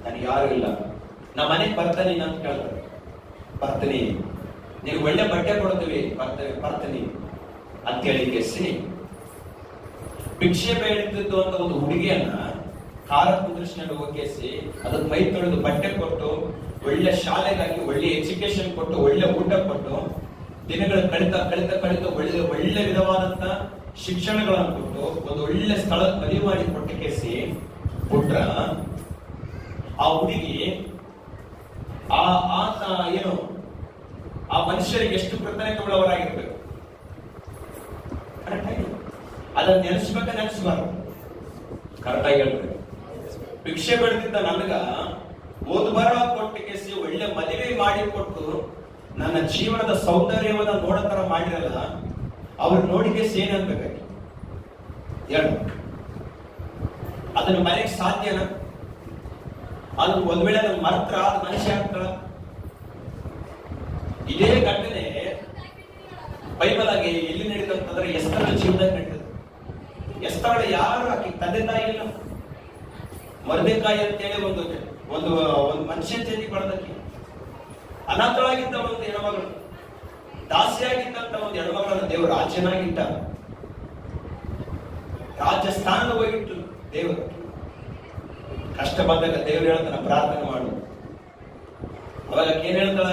ನನಗೆ ಯಾರು ಇಲ್ಲ. ನಮ್ಮ ಮನೆಗೆ ಬರ್ತಾನೆ ಅಂತ ಕೇಳ್ತಾರೆ. ಬರ್ತೀನಿ, ನೀವು ಒಳ್ಳೆ ಬಟ್ಟೆ ಕೊಡ್ತೀವಿ, ಬರ್ತೀನಿ ಅಂತ ಹೇಳಿ ಕೇಸಿ ಭಿಕ್ಷೆ ಬೇಡುತ್ತಿದ್ದು ಅಂತ ಒಂದು ಹುಡುಗಿಯನ್ನ ಕಾರ ಕುಂದ್ರಿಸ್ಕೊಂಡು ಹೋಗಿಸಿ ಅದನ್ನ ಮೈ ತೊಳೆದು ಬಟ್ಟೆ ಕೊಟ್ಟು ಒಳ್ಳೆ ಶಾಲೆಗಾಗಿ ಒಳ್ಳೆ ಎಜುಕೇಶನ್ ಕೊಟ್ಟು ಒಳ್ಳೆ ಊಟ ಕೊಟ್ಟು ದಿನಗಳು ಕಳಿತ ಒಳ್ಳೆ ವಿಧವಾದಂತ ಶಿಕ್ಷಣಗಳನ್ನು ಕೊಟ್ಟು ಒಂದು ಒಳ್ಳೆ ಸ್ಥಳ ಮದುವೆ ಮಾಡಿ ಕೊಟ್ಟ ಕೇಸಿ ಬಿಟ್ರ ಆ ಹುಡುಗಿ ಆ ಏನು ಆ ಮನುಷ್ಯರಿಗೆ ಎಷ್ಟು ಕೃತಜ್ಞತೆಯುಳ್ಳವರಾಗಿರ್ಬೇಕು. ಅದನ್ನ ನೆನೆಸ್ಬಾರ್ದು, ಕರೆಕ್ಟಾಗಿ ಹೇಳ್ಬೇಕು. ಭಿಕ್ಷೆ ಬೆಳೆದಿದ್ದ ನನಗ ಓದು ಬರಹ ಕೊಟ್ಟಿಗೆಸಿ ಒಳ್ಳೆ ಮದುವೆ ಮಾಡಿ ಕೊಟ್ಟು ನನ್ನ ಜೀವನದ ಸೌಂದರ್ಯವನ್ನ ನೋಡತರ ಮಾಡಿರಲ್ಲ, ಅವ್ರು ನೋಡಿಗೆಸಿ ಏನ್ ಅನ್ಬೇಕಾಗಿ ಹೇಳು. ಅದನ್ನು ಮರೆಯಕ್ ಸಾಧ್ಯನಾ? ಅದು ಒಂದ್ ವೇಳೆ ಅದನ್ನ ಮರ್ತ್ರ ಅದು ಮನುಷ್ಯ ಆಗ್ತಾಳ? ಇದೇ ಘಟನೆ ಬೈಬಲ್ ಆಗಿ ಎಲ್ಲಿ ನಡೀತಂತಂದ್ರೆ ಎಸ್ತರಳ ಜೀವನದಾಗ ನಡೀತದೆ. ಎಸ್ತರಳ ಯಾರು ಆಕಿ ತಂದೆ ತಾಯಿ ಇಲ್ಲ. ಮರ್ದೆಕಾಯಿ ಅಂತೇಳಿ ಒಂದು ಒಂದು ಒಂದು ಮನುಷ್ಯನ ಜೊತೆಗೆ ಬಳದಕ್ಕೆ ಅನಾಥಳಾಗಿದ್ದ ಒಂದು ಹೆಣ್ಮಗಳು, ದಾಸಿಯಾಗಿದ್ದಂತ ಒಂದು ಹೆಣ್ಮಗಳನ್ನು ದೇವರು ರಾಜ್ಯನಾಗಿಟ್ಟ, ರಾಜಸ್ಥಾನದ ಹೋಗಿಟ್ಟು ದೇವರು. ಕಷ್ಟ ಬಂದಾಗ ದೇವ್ರು ಹೇಳ್ತಾನ ಪ್ರಾರ್ಥನೆ ಮಾಡು. ಅವಾಗ ಏನ್ ಹೇಳ್ತಾಳ?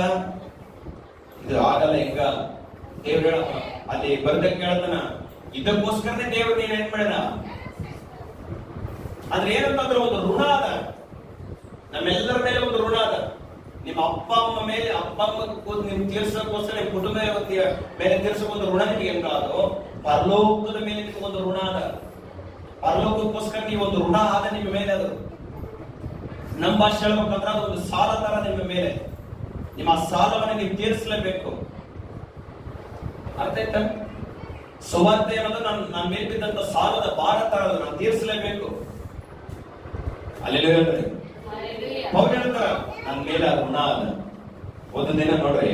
ಇದು ಆಗಲ್ಲ ಈಗ. ದೇವ್ರು ಹೇಳ ಅಲ್ಲಿ ಬರ್ದಕ್ಕೆ ಹೇಳ್ತಾನ, ಇದಕ್ಕೋಸ್ಕರನೇ ದೇವ್ರು ನೀನ್ ಏನ್ ಮಾಡಿದ ಅಂದ್ರೆ ಏನಂತಂದ್ರೆ ಒಂದು ಋಣ ಅದ, ನಮ್ಮೆಲ್ಲರ ಮೇಲೆ ಒಂದು ಋಣ ಅದ. ನಿಮ್ಮ ಅಪ್ಪ ಅಮ್ಮ ಮೇಲೆ, ಅಪ್ಪ ಅಮ್ಮ ನಿಮ್ ತೀರ್ಸೋಕ್ಕೋಸ್ಕರ ನಿಮ್ ಕುಟುಂಬ ಮೇಲೆ ತೀರ್ಸೋ ಒಂದು ಋಣ ನಿಮಗೆ ಹೆಂಗಾದೋ, ಪರಲೋಕದ ಮೇಲೆ ನಿಮ್ಗೆ ಒಂದು ಋಣ ಅದ. ಪರಲೋಕಕ್ಕೋಸ್ಕರ ನೀವು ಒಂದು ಋಣ ಆದ ನಿಮ್ಮ ಮೇಲೆ. ಅದು ನಮ್ಮ ಭಾಷೆ ಹೇಳ್ಬೇಕಂದ್ರೆ ಅದು ಒಂದು ಸಾಲ ತರ ನಿಮ್ಮ ಮೇಲೆ. ನಿಮ್ಮ ಆ ಸಾಲವನ್ನು ನೀವು ತೀರಿಸಲೇಬೇಕು. ಅರ್ಥ ಆಯ್ತಾ? ಸುವಾರ್ತೆ ಅನ್ನೋದು ನನ್ನ ಮೇಲೆ ಬಿದ್ದಂತ ಸಾಲದ ಭಾರ ತರ, ಅದು ನಾನು ತೀರಿಸಲೇಬೇಕು. ಅಲ್ಲಿ ಹೇಳ್ತಾರೆ ಅವ್ರು ಹೇಳ್ತಾರ ನನ್ನ ಮೇಲೆ ಋಣ ಅದ. ಒಂದು ದಿನ ನೋಡ್ರಿ,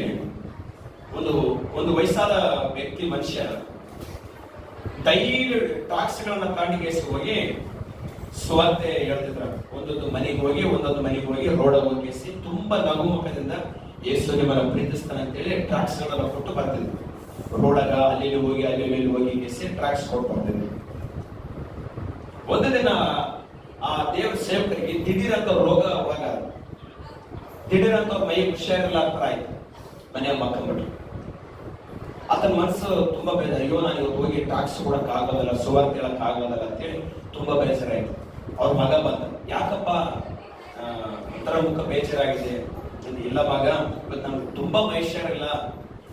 ಒಂದು ವಯಸ್ಸಾದ ವ್ಯಕ್ತಿ ಮನುಷ್ಯ ಡೈಲಿ ಟ್ಯಾಕ್ಸ್ಗಳನ್ನ ಕಾಣಿಗೆ ಹೋಗಿ ಸುವಾರ್ತೆ ಹೇಳ್ತಿದ್ರ. ಒಂದೊಂದು ಮನೆಗೆ ಹೋಗಿ ರೋಡ್ ಹೋಗಿಸಿ ತುಂಬಾ ನಗುಮುಖದಿಂದ ಯೇಸು ನಿಮ್ಮನ್ನ ಪ್ರೀತಿಸ್ತಾನೆ ಅಂತೇಳಿ ಟ್ರಾಕ್ಸ್ ಗಳನ್ನ ಕೊಟ್ಟು ಬರ್ತಿದ್ರು. ರೋಡಾಗ ಅಲ್ಲಿ ಹೋಗಿ ಟ್ರಾಕ್ಸ್ ಕೊಟ್ಟು ಬರ್ತಿದ್ರು. ಒಂದು ದಿನ ಆ ದೇವ್ರ ಸೇವಕರಿಗೆ ದಿಢೀರಂತ ರೋಗ ಅವಾಗ ದಿಢೀರಂತ ಮೈ ಹುಷಾರಿಲ್ಲ ತರ ಆಯ್ತು. ಮನೆಯ ಮಕ್ಕಂಬಿಟ್ರು. ಆತನ ಮನಸ್ಸು ತುಂಬಾ ಬೇಜಾರು. ಅಯ್ಯೋ ನಾನು ಇವತ್ತು ಹೋಗಿ ಟ್ಯಾಕ್ಸ್ ಕೊಡಕ್ ಆಗೋದಲ್ಲ, ಸುವಾರ್ತೆ ಹೇಳಕ್ ಆಗೋದಲ್ಲ ಅಂತೇಳಿ ತುಂಬಾ ಬೇಜಾರ ಆಯ್ತು. ಅವ್ರ ಮಗ ಬಂದ, ಯಾಕಪ್ಪ ಒಂಥರ ಮುಖ ಬೇಜಾರಾಗಿದೆ? ಇಲ್ಲ ಮಗ, ಇವತ್ತು ನಮ್ಗೆ ತುಂಬಾ ಹುಷಾರಿಲ್ಲ,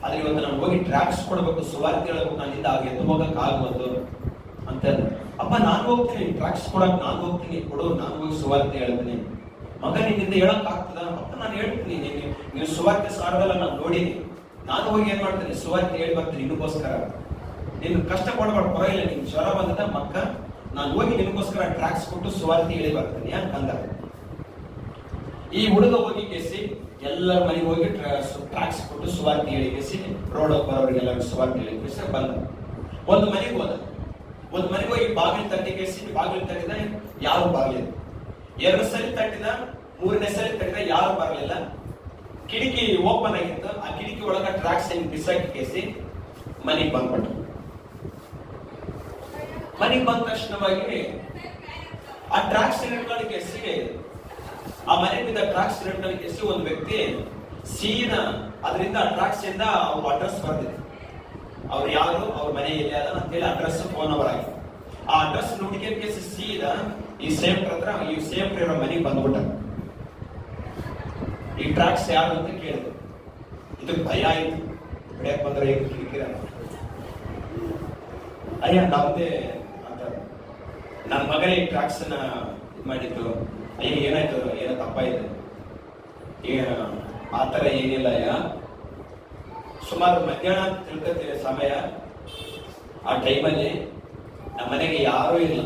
ಆದ್ರೆ ಇವತ್ತು ನಾನು ಹೋಗಿ ಟ್ಯಾಕ್ಸ್ ಕೊಡ್ಬೇಕು, ಸುವಾರ್ತೆ ಹೇಳಬೇಕು, ನನ್ನಿಂದ ಎದ್ದು ಹೋಗಕ್ ಆಗ್ಬೋದು ಅಂತ. ಅಪ್ಪ ನಾನು ಹೋಗ್ತೀನಿ ಟ್ಯಾಕ್ಸ್ ಕೊಡಕ್, ನಾನು ಹೋಗ್ತೀನಿ, ಕೊಡು, ನಾನು ಹೋಗಿ ಸುವಾರ್ತೆ ಹೇಳ್ತೀನಿ. ಮಗ ನಿನ್ನಿಂದ ಹೇಳಕ್ ಆಗ್ತದ? ಅಪ್ಪ ನಾನು ಹೇಳ್ತೀನಿ, ನೀನು ಸುವಾರ್ತೆ ಸಾರದಲ್ಲ ನಾನು ನೋಡೀನಿ, ನಾನು ಹೋಗಿ ಏನ್ ಮಾಡ್ತೀನಿ, ಸುವಾರ್ತೆ ಹೇಳಿ ಬರ್ತೀನಿ ನಿನಗೋಸ್ಕರ. ನೀನು ಕಷ್ಟ ಪಡಬಾರ್ದು, ಪರವಾಗಿಲ್ಲ, ನಿನ್ ಜ್ವರ ಬಂದದ ಮಕ್ಕ, ನಾನು ಹೋಗಿ ನಿನಗೋಸ್ಕರ ಟ್ಯಾಕ್ಸ್ ಕೊಟ್ಟು ಸುವಾರ್ತೆ ಹೇಳಿ ಬರ್ತೀನಿ ಅಂತಂದ. ಈ ಹುಡುಗ ಹೋಗಿ ಕೇಸಿ ಎಲ್ಲರ ಮನೆಗೆ ಹೋಗಿ ಟ್ಯಾಕ್ಸ್ ಕೊಟ್ಟು ಸುವಾರ್ತೆ ಹೇಳಿ ಕೇಸಿ ರೋಡ್ ಬರೋರಿಗೆಲ್ಲ ಸುವಾರ್ತೆ ಹೇಳಿ ಕೇಸಿ ಬಂದ. ಒಂದು ಮನೆಗೆ ಹೋಗಿ ಬಾಗಿಲು ತಟ್ಟಿ ಕೇಸಿ, ಬಾಗಿಲು ತಟ್ಟಿದ, ಯಾರು ಬಾಗಿಲಿಲ್ಲ. 2 ಸಲ ತಟ್ಟಿದ, 3ನೇ ಸಲ ತಟ್ಟಿದ, ಯಾರು ಬರಲಿಲ್ಲ. ಕಿಟಕಿ ಓಪನ್ ಆಗಿತ್ತು, ಆ ಕಿಟಕಿ ಒಳಗ ಟ್ರಾಕ್ಸ್ ಬಿಸಾಕಿ ಕೇಸಿ ಮನೆಗೆ ಬಂದ್ಬಿಟ್ರು. ಮನೆಗೆ ಬಂದ ತಕ್ಷಣವಾಗಿ ಆ ಟ್ರಾಕ್ಸ್ ಕೇಸಿ, ಆ ಮನೆ ಬಿದ್ದ ಟ್ರಾಕ್ಸ್ ಕೇಸಿ ಒಂದು ವ್ಯಕ್ತಿ ಸೀದಾ ಅದರಿಂದ ಆ ಟ್ರಾಕ್ಸ್ ಇಂದ ಅವ್ರ ಅಡ್ರೆಸ್ ಬರ್ದಿದೆ. ಅವ್ರು ಯಾರು, ಅವ್ರ ಮನೆ ಎಲ್ಲಿ ಅದ ಅಂತೇಳಿ ಅಡ್ರೆಸ್ ಫೋನ್ ನಂಬರ್ ಆಗಿದೆ. ಆ ಅಡ್ರೆಸ್ ನೋಡಿಕೆ ಕೇಸಿ ಸೀದಾ ಈ ಸೇಫ್ಟರ್ ಹತ್ರ, ಈ ಸೇಫ್ಟರ್ ಇರೋ ಮನೆಗೆ ಬಂದ್ಬಿಟ್ಟ. ಈ ಟ್ರಾಕ್ಸ್ ಯಾರು ಅಂತ ಕೇಳಿದ್ರು. ಇದಕ್ಕೆ ಭಯ ಆಯ್ತು, ಬಿಡಕ್ ಬಂದ್ರೆ ಏನು ಕಿರಿಕಿರ, ಅಯ್ಯ ನಮ್ದೇ ಅಂತ. ನನ್ನ ಮಗನೇ ಈ ಟ್ರಾಕ್ಸ್ ನ ಇದು ಮಾಡಿದ್ದು. ಅಯ್ಯ ಏನಾಯ್ತು, ಏನೋ ತಪ್ಪಾಯ್ತು? ಆತರ ಏನಿಲ್ಲ ಅಯ್ಯ, ಸುಮಾರು ಮಧ್ಯಾಹ್ನ ತಿಳ್ಕೊತೀವಿ ಸಮಯ. ಆ ಟೈಮಲ್ಲಿ ನಮ್ಮ ಮನೆಗೆ ಯಾರೂ ಇಲ್ಲ,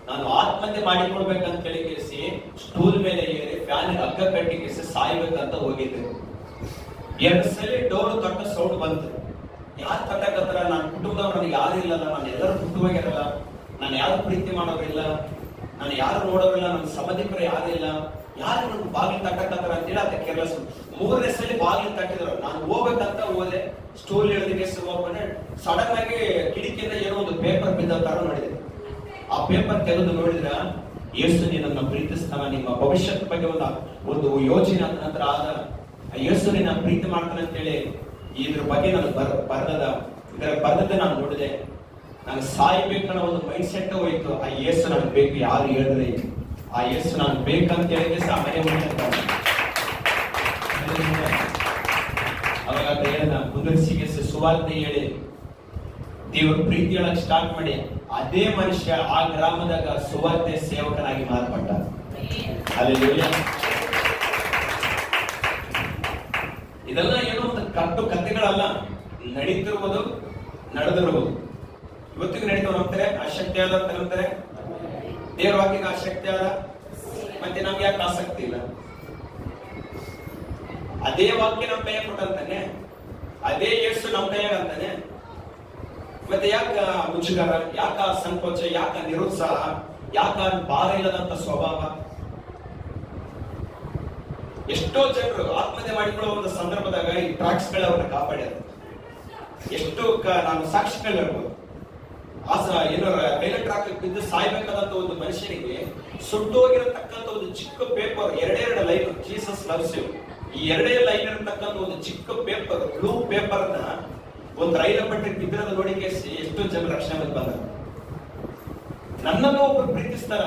ನಾನು ಆತ್ಮಹತ್ಯೆ ಮಾಡಿಕೊಳ್ಬೇಕಂತ ಕೇಳಿಸಿ ಸ್ಟೂಲ್ ಮೇಲೆ ಏರಿ ಫ್ಯಾನ್ ಹಗ್ಗ ಕಟ್ಟಿ ಕೇಸಿ ಸಾಯ್ಬೇಕಂತ ಹೋಗಿದ್ದೆ. 2 ಸಲ ಡೋರ್ ತಟ್ಟ ಸೌಂಡ್ ಬಂತು. ಯಾರು ತಟ್ಟಕತ್ತಾರ? ನನ್ನ ಕುಟುಂಬದವ್ರು ನನಗೆ ಯಾರು ಇಲ್ಲಲ್ಲ, ನಾನು ಎಲ್ಲರೂ ಬಿಟ್ಟು ಹೋಗ್ಯಾರಲ್ಲ, ನಾನು ಯಾರು ಪ್ರೀತಿ ಮಾಡೋರಿಲ್ಲ, ನಾನು ಯಾರು ನೋಡೋರಿಲ್ಲ, ನನ್ನ ಸಂಬಂಧಿಕರು ಯಾರು ಇಲ್ಲ, ಯಾರು ನನ್ನ ಬಾಗಿಲು ತಟ್ಟಕತ್ತಾರ ಅಂತೇಳಿ ಅದ ಕೇರ್ಲೆಸ್. 3ನೇ ಸಲ ಬಾಗಿಲು ತಟ್ಟಿದ್ರು. ನಾನು ಹೋಗ್ಬೇಕಂತ ಹೋದೆ, ಸ್ಟೂಲ್ ಹಿಡಿದಿಗೆ ಹೋಗ್ಕೊಂಡೆ. ಸಡನ್ ಆಗಿ ಕಿಟಕಿಯಿಂದ ಏನೋ ಒಂದು ಪೇಪರ್ ಬಿದ್ದ ತರ ನೋಡಿದೆ. ಆ ಪೇಪರ್ ತೆಗೆದು ನೋಡಿದ್ರ, ಯೇಸು ನಿನ್ನನ್ನ ಪ್ರೀತಿಸ್ತಾನ, ನಿಮ್ಮ ಭವಿಷ್ಯದ ಬಗ್ಗೆ ಒಂದು ಯೋಚನೆ ನಂತರ ಆದ, ಯೇಸು ನಿನ್ನ ಪ್ರೀತಿ ಮಾಡ್ತಾನೆ ಅಂತೇಳಿ ಇದ್ರ ಬಗ್ಗೆ ನನಗೆ ಬರ್ದದ್ದೇ ನಾನು ನೋಡಿದೆ. ನನಗೆ ಸಾಯ್ಬೇಕನ್ನೋ ಒಂದು ಮೈಂಡ್ ಸೆಟ್ ಹೋಯ್ತು. ಆ ಯೇಸು ನನಗೆ ಬೇಕು, ಯಾರು ಹೇಳಿದ್ರೆ ಆ ಯೇಸು ನನಗೆ ಬೇಕಂತ ಹೇಳಿದ್ರೆ ಆ ಮನೆ ಹುಡುಗನ ಕುಂದರ್ಸಿಗೆ ಸುವಾರ್ತೆ ಹೇಳಿ ದೇವ್ರ ಪ್ರೀತಿ ಹೇಳಕ್ ಸ್ಟಾರ್ಟ್ ಮಾಡಿ ಅದೇ ಮನುಷ್ಯ ಆ ಗ್ರಾಮದಾಗ ಸುವಾರ್ತೆ ಸೇವಕನಾಗಿ ಮಾರ್ಪಟ್ಟ. ಹಲ್ಲೆಲೂಯಾ. ಇದೆಲ್ಲ ಏನೋ ಒಂದು ಕಟ್ಟು ಕಥೆಗಳಲ್ಲ, ನಡೀತಿರುವುದು, ನಡೆದಿರುವುದು. ಇವತ್ತಿಗೆ ನಡೀತಾವ ಅಂತಾರೆ, ಆಸಕ್ತಿ ಆದ ಅಂತ ಅಂತಾರೆ. ದೇವ್ರ ವಾಕ್ಯಕ್ಕೆ ಆಸಕ್ತಿ ಆದ, ಮತ್ತೆ ನಮ್ಗೆ ಯಾಕೆ ಆಸಕ್ತಿ ಇಲ್ಲ? ಅದೇ ವಾಕ್ಯ ನಮ್ಮ ಕೈಯಾಗ ಕೊಟ್ಟಂತಾನೆ, ಅದೇ ಯೇಸು ನಮ್ಮ ಕೈಯಾಗ ಅಂತಾನೆ. ಮತ್ತೆ ಯಾಕ ಮುಜುಗರ, ಯಾಕ ಸಂಕೋಚ, ಯಾಕ ನಿರುತ್ಸಾಹ, ಯಾಕ ಭಾರ ಇಲ್ಲದಂತ ಸ್ವಭಾವ? ಎಷ್ಟೋ ಜನರು ಆತ್ಮಹತ್ಯೆ ಮಾಡಿಕೊಳ್ಳುವ ಒಂದು ಸಂದರ್ಭದಾಗ ಈ ಡ್ರಗ್ಸ್ ಅವ್ರನ್ನ ಕಾಪಾಡ್ಯಾರ. ಎಷ್ಟು ನಾನು ಸಾಕ್ಷಿಗಳಿರ್ಬೋದು. ಏನೋ ರೈಲ್ವೆ ಟ್ರಾಕ್ ಬಿದ್ದು ಸಾಯ್ಬೇಕಾದಂತ ಒಂದು ಮನುಷ್ಯನಿಗೆ ಸುಟ್ಟೋಗಿರತಕ್ಕಂತ ಒಂದು ಚಿಕ್ಕ ಪೇಪರ್, ಎರಡೆರಡು ಲೈನ್, ಜೀಸಸ್ ಲವ್ಸ್ ಯು, ಈ ಎರಡೇ ಲೈನ್ ಇರತಕ್ಕಂತ ಒಂದು ಚಿಕ್ಕ ಪೇಪರ್, ಬ್ಲೂ ಪೇಪರ್ ನ ಒಂದು ರೈಲ ಪಟ್ಟಿ ಬಿದ್ದಿರೋದು ನೋಡಿಕೆ ಎಷ್ಟೋ ಜನ ರಕ್ಷಣೆ ಬಂದ. ನನ್ನನ್ನು ಒಬ್ಬರು ಪ್ರೀತಿಸ್ತಾರ,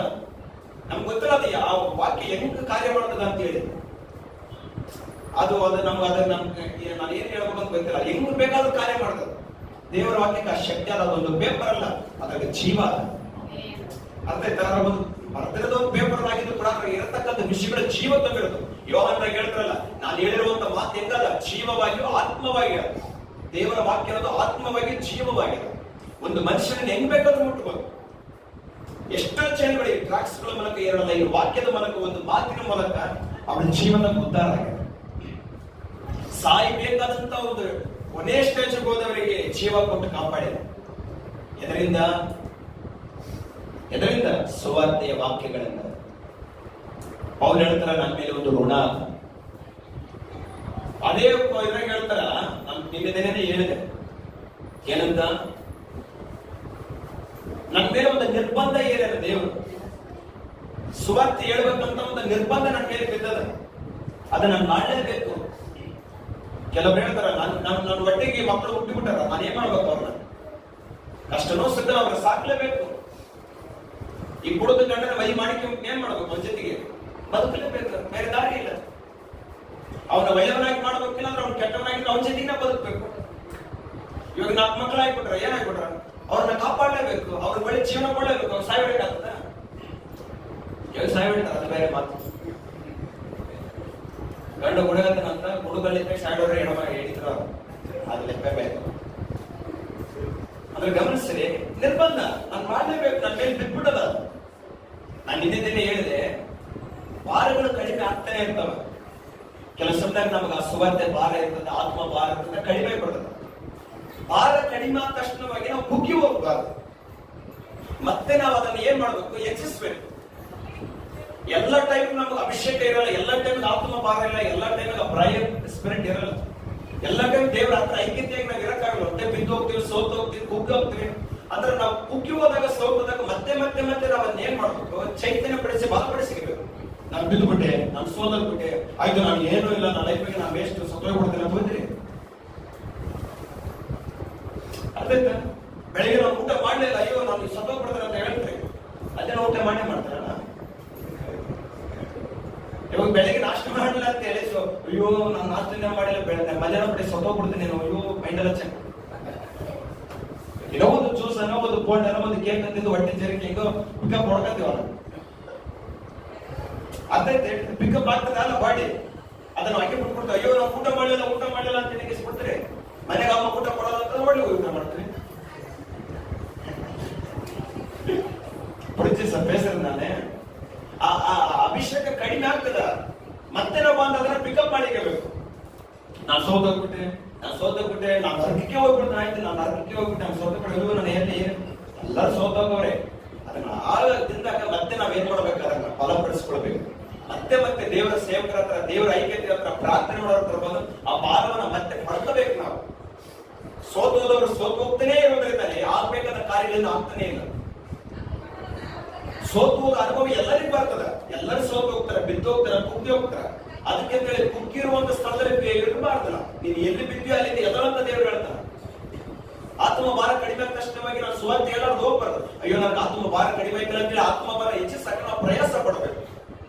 ನಮ್ಗೆ ಗೊತ್ತಿಲ್ಲ ಅದು ಯಾವ ವಾಕ್ಯ ಹೆಂಗ್ ಕಾರ್ಯ ಮಾಡ್ತದ ಅಂತ ಹೇಳಿ. ನಾನು ಏನ್ ಹೇಳ್ಬೇಕು ಅಂತ ಗೊತ್ತಿಲ್ಲ. ಹೆಂಗ್ ಬೇಕಾದ್ರೂ ಕಾರ್ಯ ಮಾಡ್ತದ. ದೇವರ ವಾಕ್ಯಕ್ಕೆ ಆ ಶಕ್ತಿ ಅದ. ಅದೊಂದು ಪೇಪರ್ ಅಲ್ಲ, ಅದ್ರಾಗ ಜೀವ ಅದ. ಅರ್ಥ ಆಯ್ತಾ? ಒಂದು ಬರ್ದಿರೋದ ಒಂದು ಪೇಪರ್ ಆಗಿದ್ದು ಕೂಡ ಇರತಕ್ಕಂಥ ವಿಷಯಗಳ ಜೀವ ತುಂಬಿರೋದು. ಯೋಹಾನರಾಗ ಹೇಳ್ತಾರಲ್ಲ, ನಾನು ಹೇಳಿರುವಂತ ಮಾತು ಹೆಂಗಲ್ಲ, ಜೀವವಾಗಿಯೂ ಆತ್ಮವಾಗಿ. ದೇವರ ವಾಕ್ಯ ಅನ್ನೋದು ಆತ್ಮವಾಗಿ ಜೀವವಾಗಿದೆ. ಒಂದು ಮನುಷ್ಯನ ಹೆಂಗ್ ಬೇಕಾದ್ರೂ ಮುಟ್ಟಬಹುದು. ಎಷ್ಟೋ ಜನಗಳು ಡ್ರಗ್ಸ್ ಗಳ ಮೂಲಕ, ಎರಡಲ್ಲ ಈ ವಾಕ್ಯದ ಮೂಲಕ, ಒಂದು ಮಾತಿನ ಮೂಲಕ ಅವಳ ಜೀವನ ಉದ್ಧಾರ ಆಗಿದೆ. ಸಾಯ್ಬೇಕಾದಂತ ಒಂದು ಕೊನೆ ಸ್ಟೇಜ್ ಹೋದವರಿಗೆ ಜೀವ ಕೊಟ್ಟು ಕಾಪಾಡಿದೆ. ಎದರಿಂದ ಸುವಾರ್ತೆಯ ವಾಕ್ಯಗಳಿಂದ. ಪೌಲ್ ಹೇಳ್ತಾರ, ನನ್ನ ಮೇಲೆ ಒಂದು ಋಣ. ಅದೇ ಇದ್ರಾಗ ಹೇಳ್ತಾರ, ನಾನು ನಿನ್ನೆ ಹೇಳಿದೆ ಏನಂತ, ನನ್ನ ಮೇಲೆ ಒಂದು ನಿರ್ಬಂಧ ಏನಿದೆ. ದೇವರು ಸುವಾರ್ತೆ ಹೇಳ್ಬೇಕಂತ ಒಂದು ನಿರ್ಬಂಧ ನನ್ನ ಮೇಲೆ ಬಿದ್ದದ, ಅದನ್ನ ನಾನು ಮಾಡಲೇಬೇಕು. ಕೆಲವ್ರು ಹೇಳ್ತಾರ, ನನ್ನ ಒಟ್ಟಿಗೆ ಮಕ್ಕಳು ಹುಟ್ಟಿಬಿಟ್ಟಾರ, ನಾನು ಏನ್ ಮಾಡ್ಬೇಕು? ಅವ್ರನ್ನ ಕಷ್ಟನೋ ಸಿದ್ಧ ಅವ್ರನ್ನ ಸಾಕ್ಲೇಬೇಕು. ಈ ಕುಡಿದ ಗಂಡನ ಮೈ ಮಾಡಿಕೆ ಏನ್ ಮಾಡ್ಬೇಕು? ಅವನ ಜೊತೆಗೆ ಬದುಕಲೇಬೇಕು, ಬೇರೆ ದಾರಿ ಇಲ್ಲ. ಅವನ ಒಳ್ಳೆಯವನಾಗಿ ಮಾಡ್ಬೇಕಿಲ್ಲ ಅಂದ್ರೆ ಅವ್ನ ಕೆಟ್ಟವನಾಗಿ ಅವನ ಜೊತೆಗೆ ಬದುಕಬೇಕು. ಇವಾಗ 4 ಮಕ್ಕಳು ಆಗ್ಬಿಟ್ರ, ಏನಾಗ್ಬಿಟ್ರ? ಅವ್ರನ್ನ ಕಾಪಾಡಲೇಬೇಕು, ಅವ್ರ ಒಳ್ಳೆ ಜೀವನ ಕೊಡಲೇಬೇಕು. ಅವ್ರು ಸಾಯ್ಬೇಕಾಗ್ತದ? ಇವಾಗ ಸಾಯ್ಬಿಡ್ತಾರ, ಅದು ಬೇರೆ ಮಾತು. ಗಂಡು ಹುಡುಗಂತ ಹುಡುಗಲ್ಲಿದ್ದ ಸಾಯ್ಡೋರು ಹೇಳಿದ್ರು, ಅದು ಲೆಕ್ಕ ಬೇಕು. ಅಂದ್ರೆ ಗಮನಿಸ್ರಿ, ನಿರ್ಬಂಧ ನಾನು ಮಾಡಲೇಬೇಕು, ನನ್ನ ಮೇಲೆ ಬಿಟ್ಬಿಟ್ಟದ. ನಾನು ನಿನ್ನೆ ಹೇಳಿದೆ, ಭಾರಗಳು ಕಡಿಮೆ ಆಗ್ತಾನೆ ಇರ್ತಾವ. ಕೆಲವು ಸಮಯದಾಗ ನಮಗೆ ಆ ಸುವಾರ್ತೆ ಭಾರ ಇರ್ತದೆ, ಆತ್ಮ ಭಾರ ಇರ್ತದೆ, ಕಡಿಮೆ ಕೊಡ್ತದೆ. ಭಾರ ಕಡಿಮೆ ಆದ ತಕ್ಷಣವಾಗಿ ನಾವು ಕುಗ್ಗಿ ಹೋಗ್ಬಾರ್ದು. ಮತ್ತೆ ನಾವು ಅದನ್ನ ಏನ್ ಮಾಡ್ಬೇಕು? ಹೆಚ್ಚಿಸ್ಬೇಕು. ಎಲ್ಲ ಟೈಮ್ ನಮ್ಗೆ ಅಭಿಷೇಕ ಇರಲ್ಲ, ಎಲ್ಲ ಟೈಮ್ ಆತ್ಮ ಭಾರ ಇಲ್ಲ, ಎಲ್ಲ ಟೈಮ್ ಪ್ರಯರ್ ಸ್ಪಿರಿಟ್ ಇರಲ್ಲ. ಎಲ್ಲ ಟೈಮ್ ದೇವರ ಹತ್ರ ಐಕ್ಯತೆಯಾಗಿ ನಾವು ಇರಕ್ಕಾಗಲ್ಲ. ಹೊಟ್ಟೆ ಬಿದ್ದು ಹೋಗ್ತೀವಿ, ಸೋತು ಹೋಗ್ತೀವಿ, ಕುಗ್ಗಿ ಹೋಗ್ತೀವಿ. ಅಂದ್ರೆ ನಾವು ಕುಗ್ಗಿ ಹೋದಾಗ, ಸೋತದಾಗ ಮತ್ತೆ ಮತ್ತೆ ಮತ್ತೆ ನಾವು ಅದನ್ನ ಏನ್ ಮಾಡ್ಬೇಕು? ಚೈತನ್ಯ ಪಡಿಸಿ, ಬಲಪಡಿಸಿರ್ಬೇಕು. ನಾನು ಬಿದ್ದು ಬಿಟ್ಟೆ, ನಾನು ಸೋದಲ್ಬಿಟ್ಟೆ, ಆಯ್ತು ನಾನು ಏನೂ ಇಲ್ಲ, ನನ್ನ ಲೈಫಿಗೆ ನಾನು ವೇಸ್ಟ್, ಸತ್ತೋಗ್ಬಿಡ್ತೇನೆ ಅಂತ ಹೋದ್ರಿ. ಅರ್ಥ ಬೆಳಿಗ್ಗೆ ನಾವು ಊಟ ಮಾಡ್ಲಿಲ್ಲ, ಅಯ್ಯೋ ನಾನು ಸತ್ತೋಗ್ಬಿಡ್ತೇನೆ ಅಂತ ಹೇಳ್ತೀವಿ. ಅದೇನೋ ಊಟ ಮಾಡ್ತಾರಲ್ಲ. ಇವಾಗ ಬೆಳಿಗ್ಗೆ ನಾಷ್ಟ ಮಾಡಲಿಲ್ಲ ಅಂತ ಹೇಳಿ, ಅಯ್ಯೋ ನಾನು ನಾಷ್ಟನೇ ಮಾಡಿಲ್ಲ, ಮಧ್ಯಾಹ್ನ ಬಿಡಿ ಸತ್ತೋಗ್ಬಿಡ್ತೀನಿ, ಅಯ್ಯೋ ಮೈಂಡೆಲ್ಲ ಚೆಕ್. ಏನೋ ಒಂದು ಜ್ಯೂಸ್ ಅನ್ನೋ, ಒಂದು ಬೋಂಡ್ ಅನ್ನೋ, ಒಂದು ಕೇಕ್ ಅಂತಿದ್ದು ಹೊಟ್ಟೆ ಜರಿಗೆ ಹೆಂಗೋ ಪಿಕಪ್ ಹೊಡ್ಕೊಂತೀವಲ್ಲ. ಅದೈತೆ ಪಿಕಪ್ ಆಗ್ತದೆ ಅಲ್ಲ ಬಾಡಿ, ಅದನ್ನ ಹಾಕಿ ಬಿಟ್ಬಿಡ್ತೀವಿ. ಅಯ್ಯೋ ನಾವು ಊಟ ಮಾಡಲಿಲ್ಲ ಅಂತ ನೆನೆಸ್ಬಿಡ್ತೀರಿ. ಮನೆಗೆ ಅಮ್ಮ ಊಟ ಕೊಡೋದು ಅಂತ ಒಳ್ಳೆ ಊಟ ಮಾಡ್ತೀವಿ. ಬೇಸರ ನಾನೇ ಆ ಅಭಿಷೇಕ ಕಡಿಮೆ ಆಗ್ತದ. ಮತ್ತೆ ನಾವು ಅದನ್ನ ಪಿಕಪ್ ಮಾಡಿಕಬೇಕು. ನಾನು ಸೋತೋಗ್ಬಿಟ್ಟೆ, ನಾನು ನರಕಕ್ಕೆ ಹೋಗ್ಬಿಡ್ತೇನೆ, ಆಯ್ತು ನಾನು ನರಕಕ್ಕೆ ಹೋಗ್ಬಿಟ್ಟೆ, ನಾನು ಸೋತೋಗ್ಬಿಟ್ಟು ನಾನು ಎಲ್ಲಿ ಎಲ್ಲರೂ ಸೋತೋಗವ್ರೆ. ಅದನ್ನ ಆಗದಿಂದಾಗ ಮತ್ತೆ ನಾವೇನ್ ಮಾಡ್ಬೇಕು? ಅದನ್ನ ಫಲಪಡಿಸ್ಕೊಳ್ಬೇಕು. ಮತ್ತೆ ದೇವರ ಸೇವಕರ ಹತ್ರ, ದೇವರ ಐಕ್ಯತೆ ಹತ್ರ, ಪ್ರಾರ್ಥನೆ ಮಾಡೋರ ಹತ್ರ ಬಂದು ಆ ಭಾರವನ್ನ ಮತ್ತೆ ಪಡ್ಕೋಬೇಕು. ನಾವು ಸೋತೋದವರು ಸೋತು ಹೋಗ್ತಾನೆ ಇರೋದ್ರಿಂದಲೇ ಆಗ್ಬೇಕಾದ ಕಾರ್ಯಗಳನ್ನು ಆಗ್ತಾನೆ ಇಲ್ಲ. ಸೋತು ಹೋದ ಅನುಭವ ಎಲ್ಲರಿಗೂ ಬರ್ತದ. ಎಲ್ಲರೂ ಸೋತು ಹೋಗ್ತಾರೆ, ಬಿದ್ದು ಹೋಗ್ತಾರೆ, ಕುಗ್ಗಿ ಹೋಗ್ತಾರೆ. ಅದಕ್ಕೆ ಕುಗ್ಗಿರುವಂತ ಸ್ಥಳದಲ್ಲಿ ಇರಬಾರ್ದಲ್ಲ. ನೀನು ಎಲ್ಲಿ ಬಿದ್ದಿ ಅಲ್ಲಿಂದ ಎದರಂತ ದೇವರು ಹೇಳ್ತಾನೆ. ಆತ್ಮ ಭಾರ ಕಡಿಮೆ ಆದ ತಕ್ಷಣವಾಗಿ ನಾನು ಸುವಾರ್ತೆ ಹೇಳೋದು ಹೋಗ್ಬಾರ್ದು. ಅಯ್ಯೋ ನನಗೆ ಆತ್ಮ ಭಾರ ಕಡಿಮೆ ಆಯ್ತು ಅಂತೇಳಿ ಆತ್ಮ ಭಾರ ಹೆಚ್ಚಿಸಕ್ಕೆ ನಾವು ಪ್ರಯಾಸ ಪಡಬೇಕು.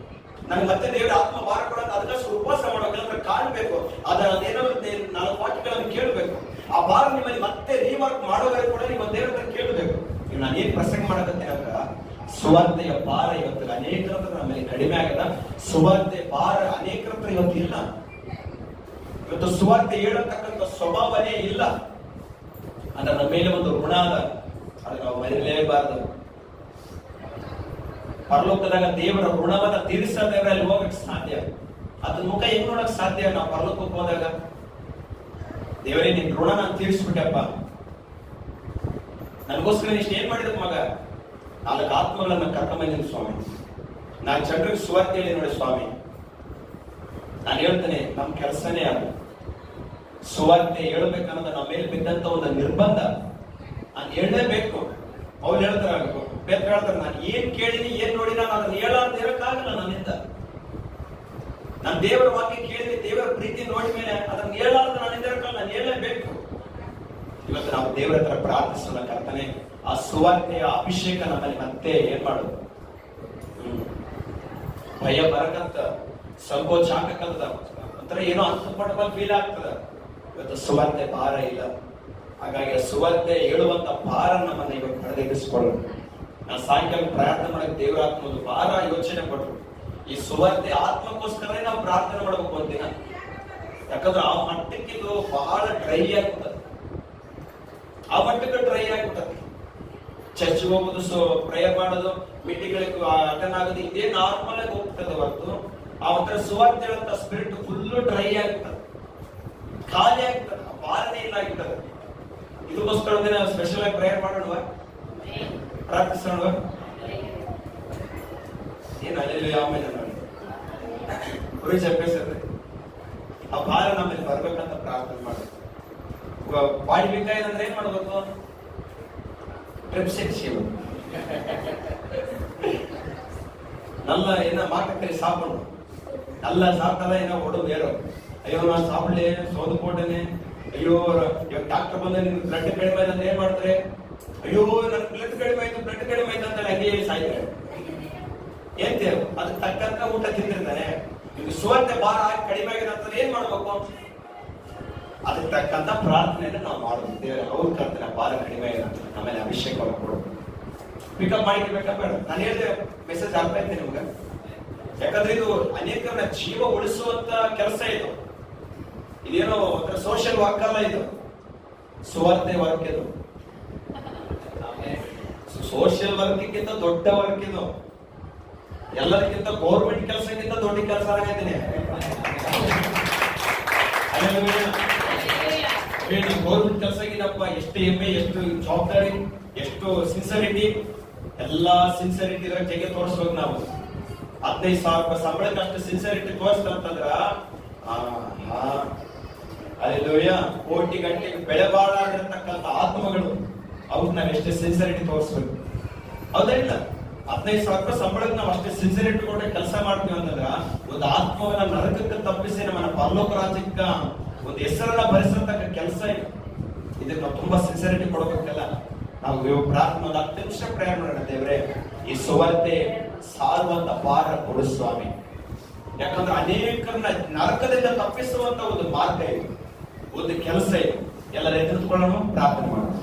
ನನಗೆ ಮತ್ತೆ ದೇವರ ಆತ್ಮ ಭಾರ ಕೊಡೋದು ಅದಕ್ಕಷ್ಟು ಉಪವಾಸ ಮಾಡಬೇಕು, ಕಾಣಬೇಕು. ಅದೇನಾದ್ರು 4 ವಾಕ್ಯಗಳನ್ನು ಕೇಳಬೇಕು. ಆ ಭಾರ ನಿಮ್ಮಲ್ಲಿ ಮತ್ತೆ ರೀವರ್ಕ್ ಮಾಡೋವರೆಗೂ ಕೂಡ ನೀವು ದೇವರ ಹತ್ರ ಕೇಳಬೇಕು. ಈಗ ನಾನು ಏನ್ ಪ್ರಸಂಗ ಮಾಡಕತ್ತೇನೆ ಅಂದ್ರ, ಸುವಾರ್ತೆಯ ಭಾರ ಇವತ್ತು ಅನೇಕರ ಹತ್ರ ನಮ್ಮಲ್ಲಿ ಕಡಿಮೆ ಆಗದ. ಸುವಾರ್ತೆ ಭಾರ ಅನೇಕರ ಹತ್ರ ಇವತ್ತು ಇಲ್ಲ. ಇವತ್ತು ಸುವಾರ್ತೆ ಹೇಳತಕ್ಕಂಥ ಸ್ವಭಾವನೇ ಇಲ್ಲ. ಅಂದ್ರೆ ನಮ್ಮ ಮೇಲೆ ಒಂದು ಋಣ ಅದ, ಅದು ನಾವು ಮರಿಲೇಬಾರದು. ಪರಲೋಕದಾಗ ದೇವರ ಋಣವನ್ನ ತೀರಿಸದೇ ಅಲ್ಲಿ ಹೋಗಕ್ ಸಾಧ್ಯ. ಅದ್ರ ಮುಖ ಹೆಂಗ್ ನೋಡಕ್ ಸಾಧ್ಯ? ನಾವು ಪರಲೋಕಕ್ಕೆ ಹೋದಾಗ ದೇವರೇ ನಿನ್ ಋಣ ನಾನು ತೀರಿಸ್ಬಿಟ್ಟೆಪ್ಪ, ನನಗೋಸ್ಕರ ಇಷ್ಟು ಏನ್ ಮಾಡಿದ ಮಗ, 4 ಆತ್ಮಗಳನ್ನ ಕರ್ಕೊಂಬಂದಿನಿ ಸ್ವಾಮಿ, 4 ಜನರಿಗೆ ಸುವಾರ್ತೆ ಹೇಳಿ ನೋಡಿ ಸ್ವಾಮಿ. ನಾನು ಹೇಳ್ತೇನೆ, ನಮ್ ಕೆಲಸನೇ ಅದು. ಸುವಾರ್ತೆ ಹೇಳ್ಬೇಕನ್ನೋದು ನಮ್ಮ ಮೇಲೆ ಬಿದ್ದಂತ ಒಂದು ನಿರ್ಬಂಧ. ನಾನು ಹೇಳಲೇಬೇಕು. ಅವ್ರು ಹೇಳ್ತಾರ, ಪೇತ್ರ ಹೇಳ್ತಾರೆ, ನಾನು ಏನ್ ಕೇಳಿನಿ ಏನ್ ನೋಡಿ ನಾನು ಅದನ್ನ ಹೇಳಾರ್ದ ಇರಕ್ಕಾಗಲ್ಲ ನನ್ನಿಂದ. ನಾನು ದೇವರ ವಾಕ್ಯ ಕೇಳಿದ್ರೆ ದೇವರ ಪ್ರೀತಿ ನೋಡಿ ಮೇಲೆ ಅದನ್ನ ಹೇಳಾರ್ದ ನನ್ನಿಂದ ಇರಕ್ಕಲ್ಲ, ನಾನು ಹೇಳಲೇಬೇಕು. ಇವತ್ತು ನಾವು ದೇವರ ಹತ್ರ ಪ್ರಾರ್ಥಿಸೋಣ, ಕರ್ತನೆ ಆ ಸುವಾರ್ತೆಯ ಅಭಿಷೇಕ ನಮ್ಮಲ್ಲಿ ಮತ್ತೆ ಏನ್ ಮಾಡೋದು, ಭಯ ಬರಕಂತ, ಸಂಕೋಚ ಹಾಕಕ್ಕಂತ, ಒಂಥರ ಏನೋ ಅನ್ಕಂಫರ್ಟಬಲ್ ಫೀಲ್ ಆಗ್ತದ. ಇವತ್ತು ಸುವಾರ್ತೆ ಭಾರ ಇಲ್ಲ. ಹಾಗಾಗಿ ಸುವಾರ್ತೆ ಹೇಳುವಂತ ಭಾರ ನಮ್ಮನ್ನ ಇವತ್ತು ಪಡೆದಿರಿಸಿಕೊಳ್ಳೋಣ. ನಾನು ಸಾಯಂಕಾಲ ಪ್ರಾರ್ಥನೆ ಮಾಡಕ್ಕೆ ದೇವರ ಆತ್ಮ ಒಂದು ಭಾರ ಯೋಚನೆ ಕೊಟ್ಟರು. ಈ ಸುವಾರ್ತೆ ಆತ್ಮಕ್ಕೋಸ್ಕರನೇ ನಾವು ಪ್ರಾರ್ಥನೆ ಮಾಡಬೇಕು ಒಂದಿನ. ಯಾಕಂದ್ರೆ ಆ ಮಟ್ಟಕ್ಕೆ ಇದು ಬಹಳ ಡ್ರೈ ಆಗ್ತದೆ. ಆ ಮಟ್ಟಕ್ಕೆ ಡ್ರೈ ಆಗ್ಬಿಟ್ಟದೆ. ಚರ್ಚ್ ಹೋಗೋದು, ಪ್ರೇಯರ್ ಮಾಡೋದು, ಮೀಟಿಂಗ್ ಅಟೆಂಡ್ ಆಗೋದು, ಇದೇ ನಾರ್ಮಲ್ ಆಗಿ ಹೋಗ್ತದೆ ಹೊರತು ಆ ಒಂಥರ ಸುವಾರ್ತೆ ಹೇಳಂತ ಸ್ಪಿರಿಟ್ ಫುಲ್ಲು ಡ್ರೈ ಆಗ್ತದೆ, ಖಾಲಿ ಆಗ್ತದೆ, ಭಾರನೇ ಇಲ್ಲ ಆಗ್ತದೆ. ಇದಕ್ಕೋಸ್ಕರ ಒಂದಿನ ಸ್ಪೆಷಲ್ ಆಗಿ ಪ್ರೇಯರ್ ಮಾಡೋಣ, ಪ್ರಾರ್ಥಿಸೋಣ. ಏನು ಅಲ್ಲಿ ಆಮೇಲೆ ನೋಡಿ ಗುರು ಜಪಿಸ್ರಿ, ಆ ಭಾರ ನಮ್ಮಲ್ಲಿ ಬರ್ಬೇಕಂತ ಪ್ರಾರ್ಥನೆ ಮಾಡಿ. ಬಾಡಿ ಬೇಕಾಯ್ತಂದ್ರೆ ಏನ್ ಮಾಡ್ಬೇಕು? ಟ್ರಿಪ್ಸಿಕ್ಸ್ நல்ல என்ன மாட்டுக்கறி சாப்பிடணும். நல்லா சாப்பிட்டாதான் என்ன உடம்பு ஏறும். ಅಯ್ಯೋ ನಾನು ಸಾப்பிಡ್ಲಿ, ಸೋದು ಕೊಟ್ಟೇನೆ, ಅಯ್ಯೋ ಇವಾಗ ಡಾಕ್ಟರ್ ಬಂದ ನಿಮ್ಗೆ ಬ್ಲಡ್ ಕಡಿಮೆ ಆಯ್ತು ಅಂತ ಏನ್ ಮಾಡ್ತಾರೆ? ಅಯ್ಯೋ ನನ್ ಬ್ಲಡ್ ಕಡಿಮೆ ಆಯ್ತು ಅಂತ ಹಂಗೆ ಸಾಯ್ತಾರೆ. ಏನ್ ಅದಕ್ಕೆ ತಕ್ಕಂತ ಊಟ ತಿಂದಿರ್ತಾನೆ. ನಿಮ್ಗೆ ಸುವಾರ್ತೆ ಭಾರ ಆಗಿ ಕಡಿಮೆ ಆಗಿದೆ ಅಂತ ಏನ್ ಮಾಡ್ಬೇಕು? ಅದಕ್ಕೆ ತಕ್ಕಂತ ಪ್ರಾರ್ಥನೆಯನ್ನು ನಾವು ಮಾಡೋದು. ದೇವರ ಅವ್ರ ಕರ್ತನೆ ಭಾರ ಕಡಿಮೆ ಆಗಿದೆ ಅಂತ ಆಮೇಲೆ ಅಭಿಷೇಕವನ್ನು ಕೊಡೋದು. ಪಿಕಪ್ ಮಾಡಿರ್ಬೇಕಾ ಬೇಡ? ನಾನು ಹೇಳಿದೆ ಮೆಸೇಜ್ ಅರ್ಥ ಐತೆ ನಿಮ್ಗೆ? ಯಾಕಂದ್ರೆ ಇದು ಅನೇಕರನ್ನ ಜೀವ ಉಳಿಸುವಂತ ಕೆಲಸ. ಇದೇನೋ ಒಂಥರ ಸೋಷಿಯಲ್ ವರ್ಕ್ ಅಲ್ಲ, ಇದು ಸುವಾರ್ತೆ ವರ್ಕ್. ಇದು ಸೋಷಿಯಲ್ ವರ್ಕ್ಗಿಂತ ದೊಡ್ಡ ವರ್ಕ್ ಇದು. ಎಲ್ಲದಕ್ಕಿಂತ ಗೌರ್ಮೆಂಟ್ ಕೆಲಸಕ್ಕಿಂತ ದೊಡ್ಡ ಕೆಲಸ ಆಗೈತೀನಿ. ಗೌರ್ಮೆಂಟ್ ಕೆಲಸಗಿನಪ್ಪ ಎಷ್ಟು ಹೆಮ್ಮೆ, ಎಷ್ಟು ಜವಾಬ್ದಾರಿ, ಎಷ್ಟು ಸಿನ್ಸರಿಟಿ. ಎಲ್ಲಾ ಸಿನ್ಸರಿಟಿ ಜಗೆ ತೋರಿಸ್ಬೇಕು ನಾವು. 15,000 ರೂಪಾಯಿ ಸಂಬಳಕ್ಕೆ ಅಷ್ಟು ಸಿನ್ಸರಿಟಿ ತೋರಿಸ್ತಂತಂದ್ರ ಅಲ್ಲೆಲ್ಲೂಯ್ಯ, ಕೋಟಿ ಗಂಟೆಗೆ ಬೆಳೆ ಬಾಳಾಗಿರ್ತಕ್ಕಂಥ ಆತ್ಮಗಳು, ಅವ್ರು ನಾವ್ ಎಷ್ಟು ಸಿನ್ಸರಿಟಿ ತೋರಿಸ್ಬೇಕು. ಹೌದಾ ಇಲ್ಲ? 15,000 ರೂಪಾಯಿ ಸಂಬಳಕ್ಕೆ ನಾವು ಅಷ್ಟೇ ಸಿನ್ಸರಿಟಿ ಕೊಟ್ಟೆ ಕೆಲಸ ಮಾಡ್ತೀವಿ ಅಂತಂದ್ರ ಒಂದು ಆತ್ಮವನ್ನ ನರಕಕ್ಕೆ ತಪ್ಪಿಸಿ ನಮ್ಮನ್ನ ಪರಲೋಕ ರಾಜ್ಯಕ್ಕ ಒಂದು ಹೆಸರನ್ನ ಭರಿಸತಕ್ಕ ಕೆಲಸ ಇದೆ. ಇದಕ್ಕೆ ನಾವು ತುಂಬಾ ಸಿನ್ಸರಿಟಿ ಕೊಡಬೇಕಲ್ಲ. ನಾವು ಪ್ರಾರ್ಥನೆ ಒಂದು 10 ನಿಮಿಷ ಪ್ರೇಯರ್ ಮಾಡೋಣ. ದೇವರೇ, ಈ ಸುವಾರ್ತೆ ಸಾರುವಂತ ಭಾರ ಕೊಡು ಸ್ವಾಮಿ. ಯಾಕಂದ್ರೆ ಅನೇಕರನ್ನ ನರಕದಿಂದ ತಪ್ಪಿಸುವಂತ ಒಂದು ಮಾರ್ಗ ಇದೆ, ಒಂದು ಕೆಲಸ ಇದೆ. ಎಲ್ಲರೂ ಎದುರುಕೊಳ್ಳೋಣ, ಪ್ರಾರ್ಥನೆ ಮಾಡೋಣ.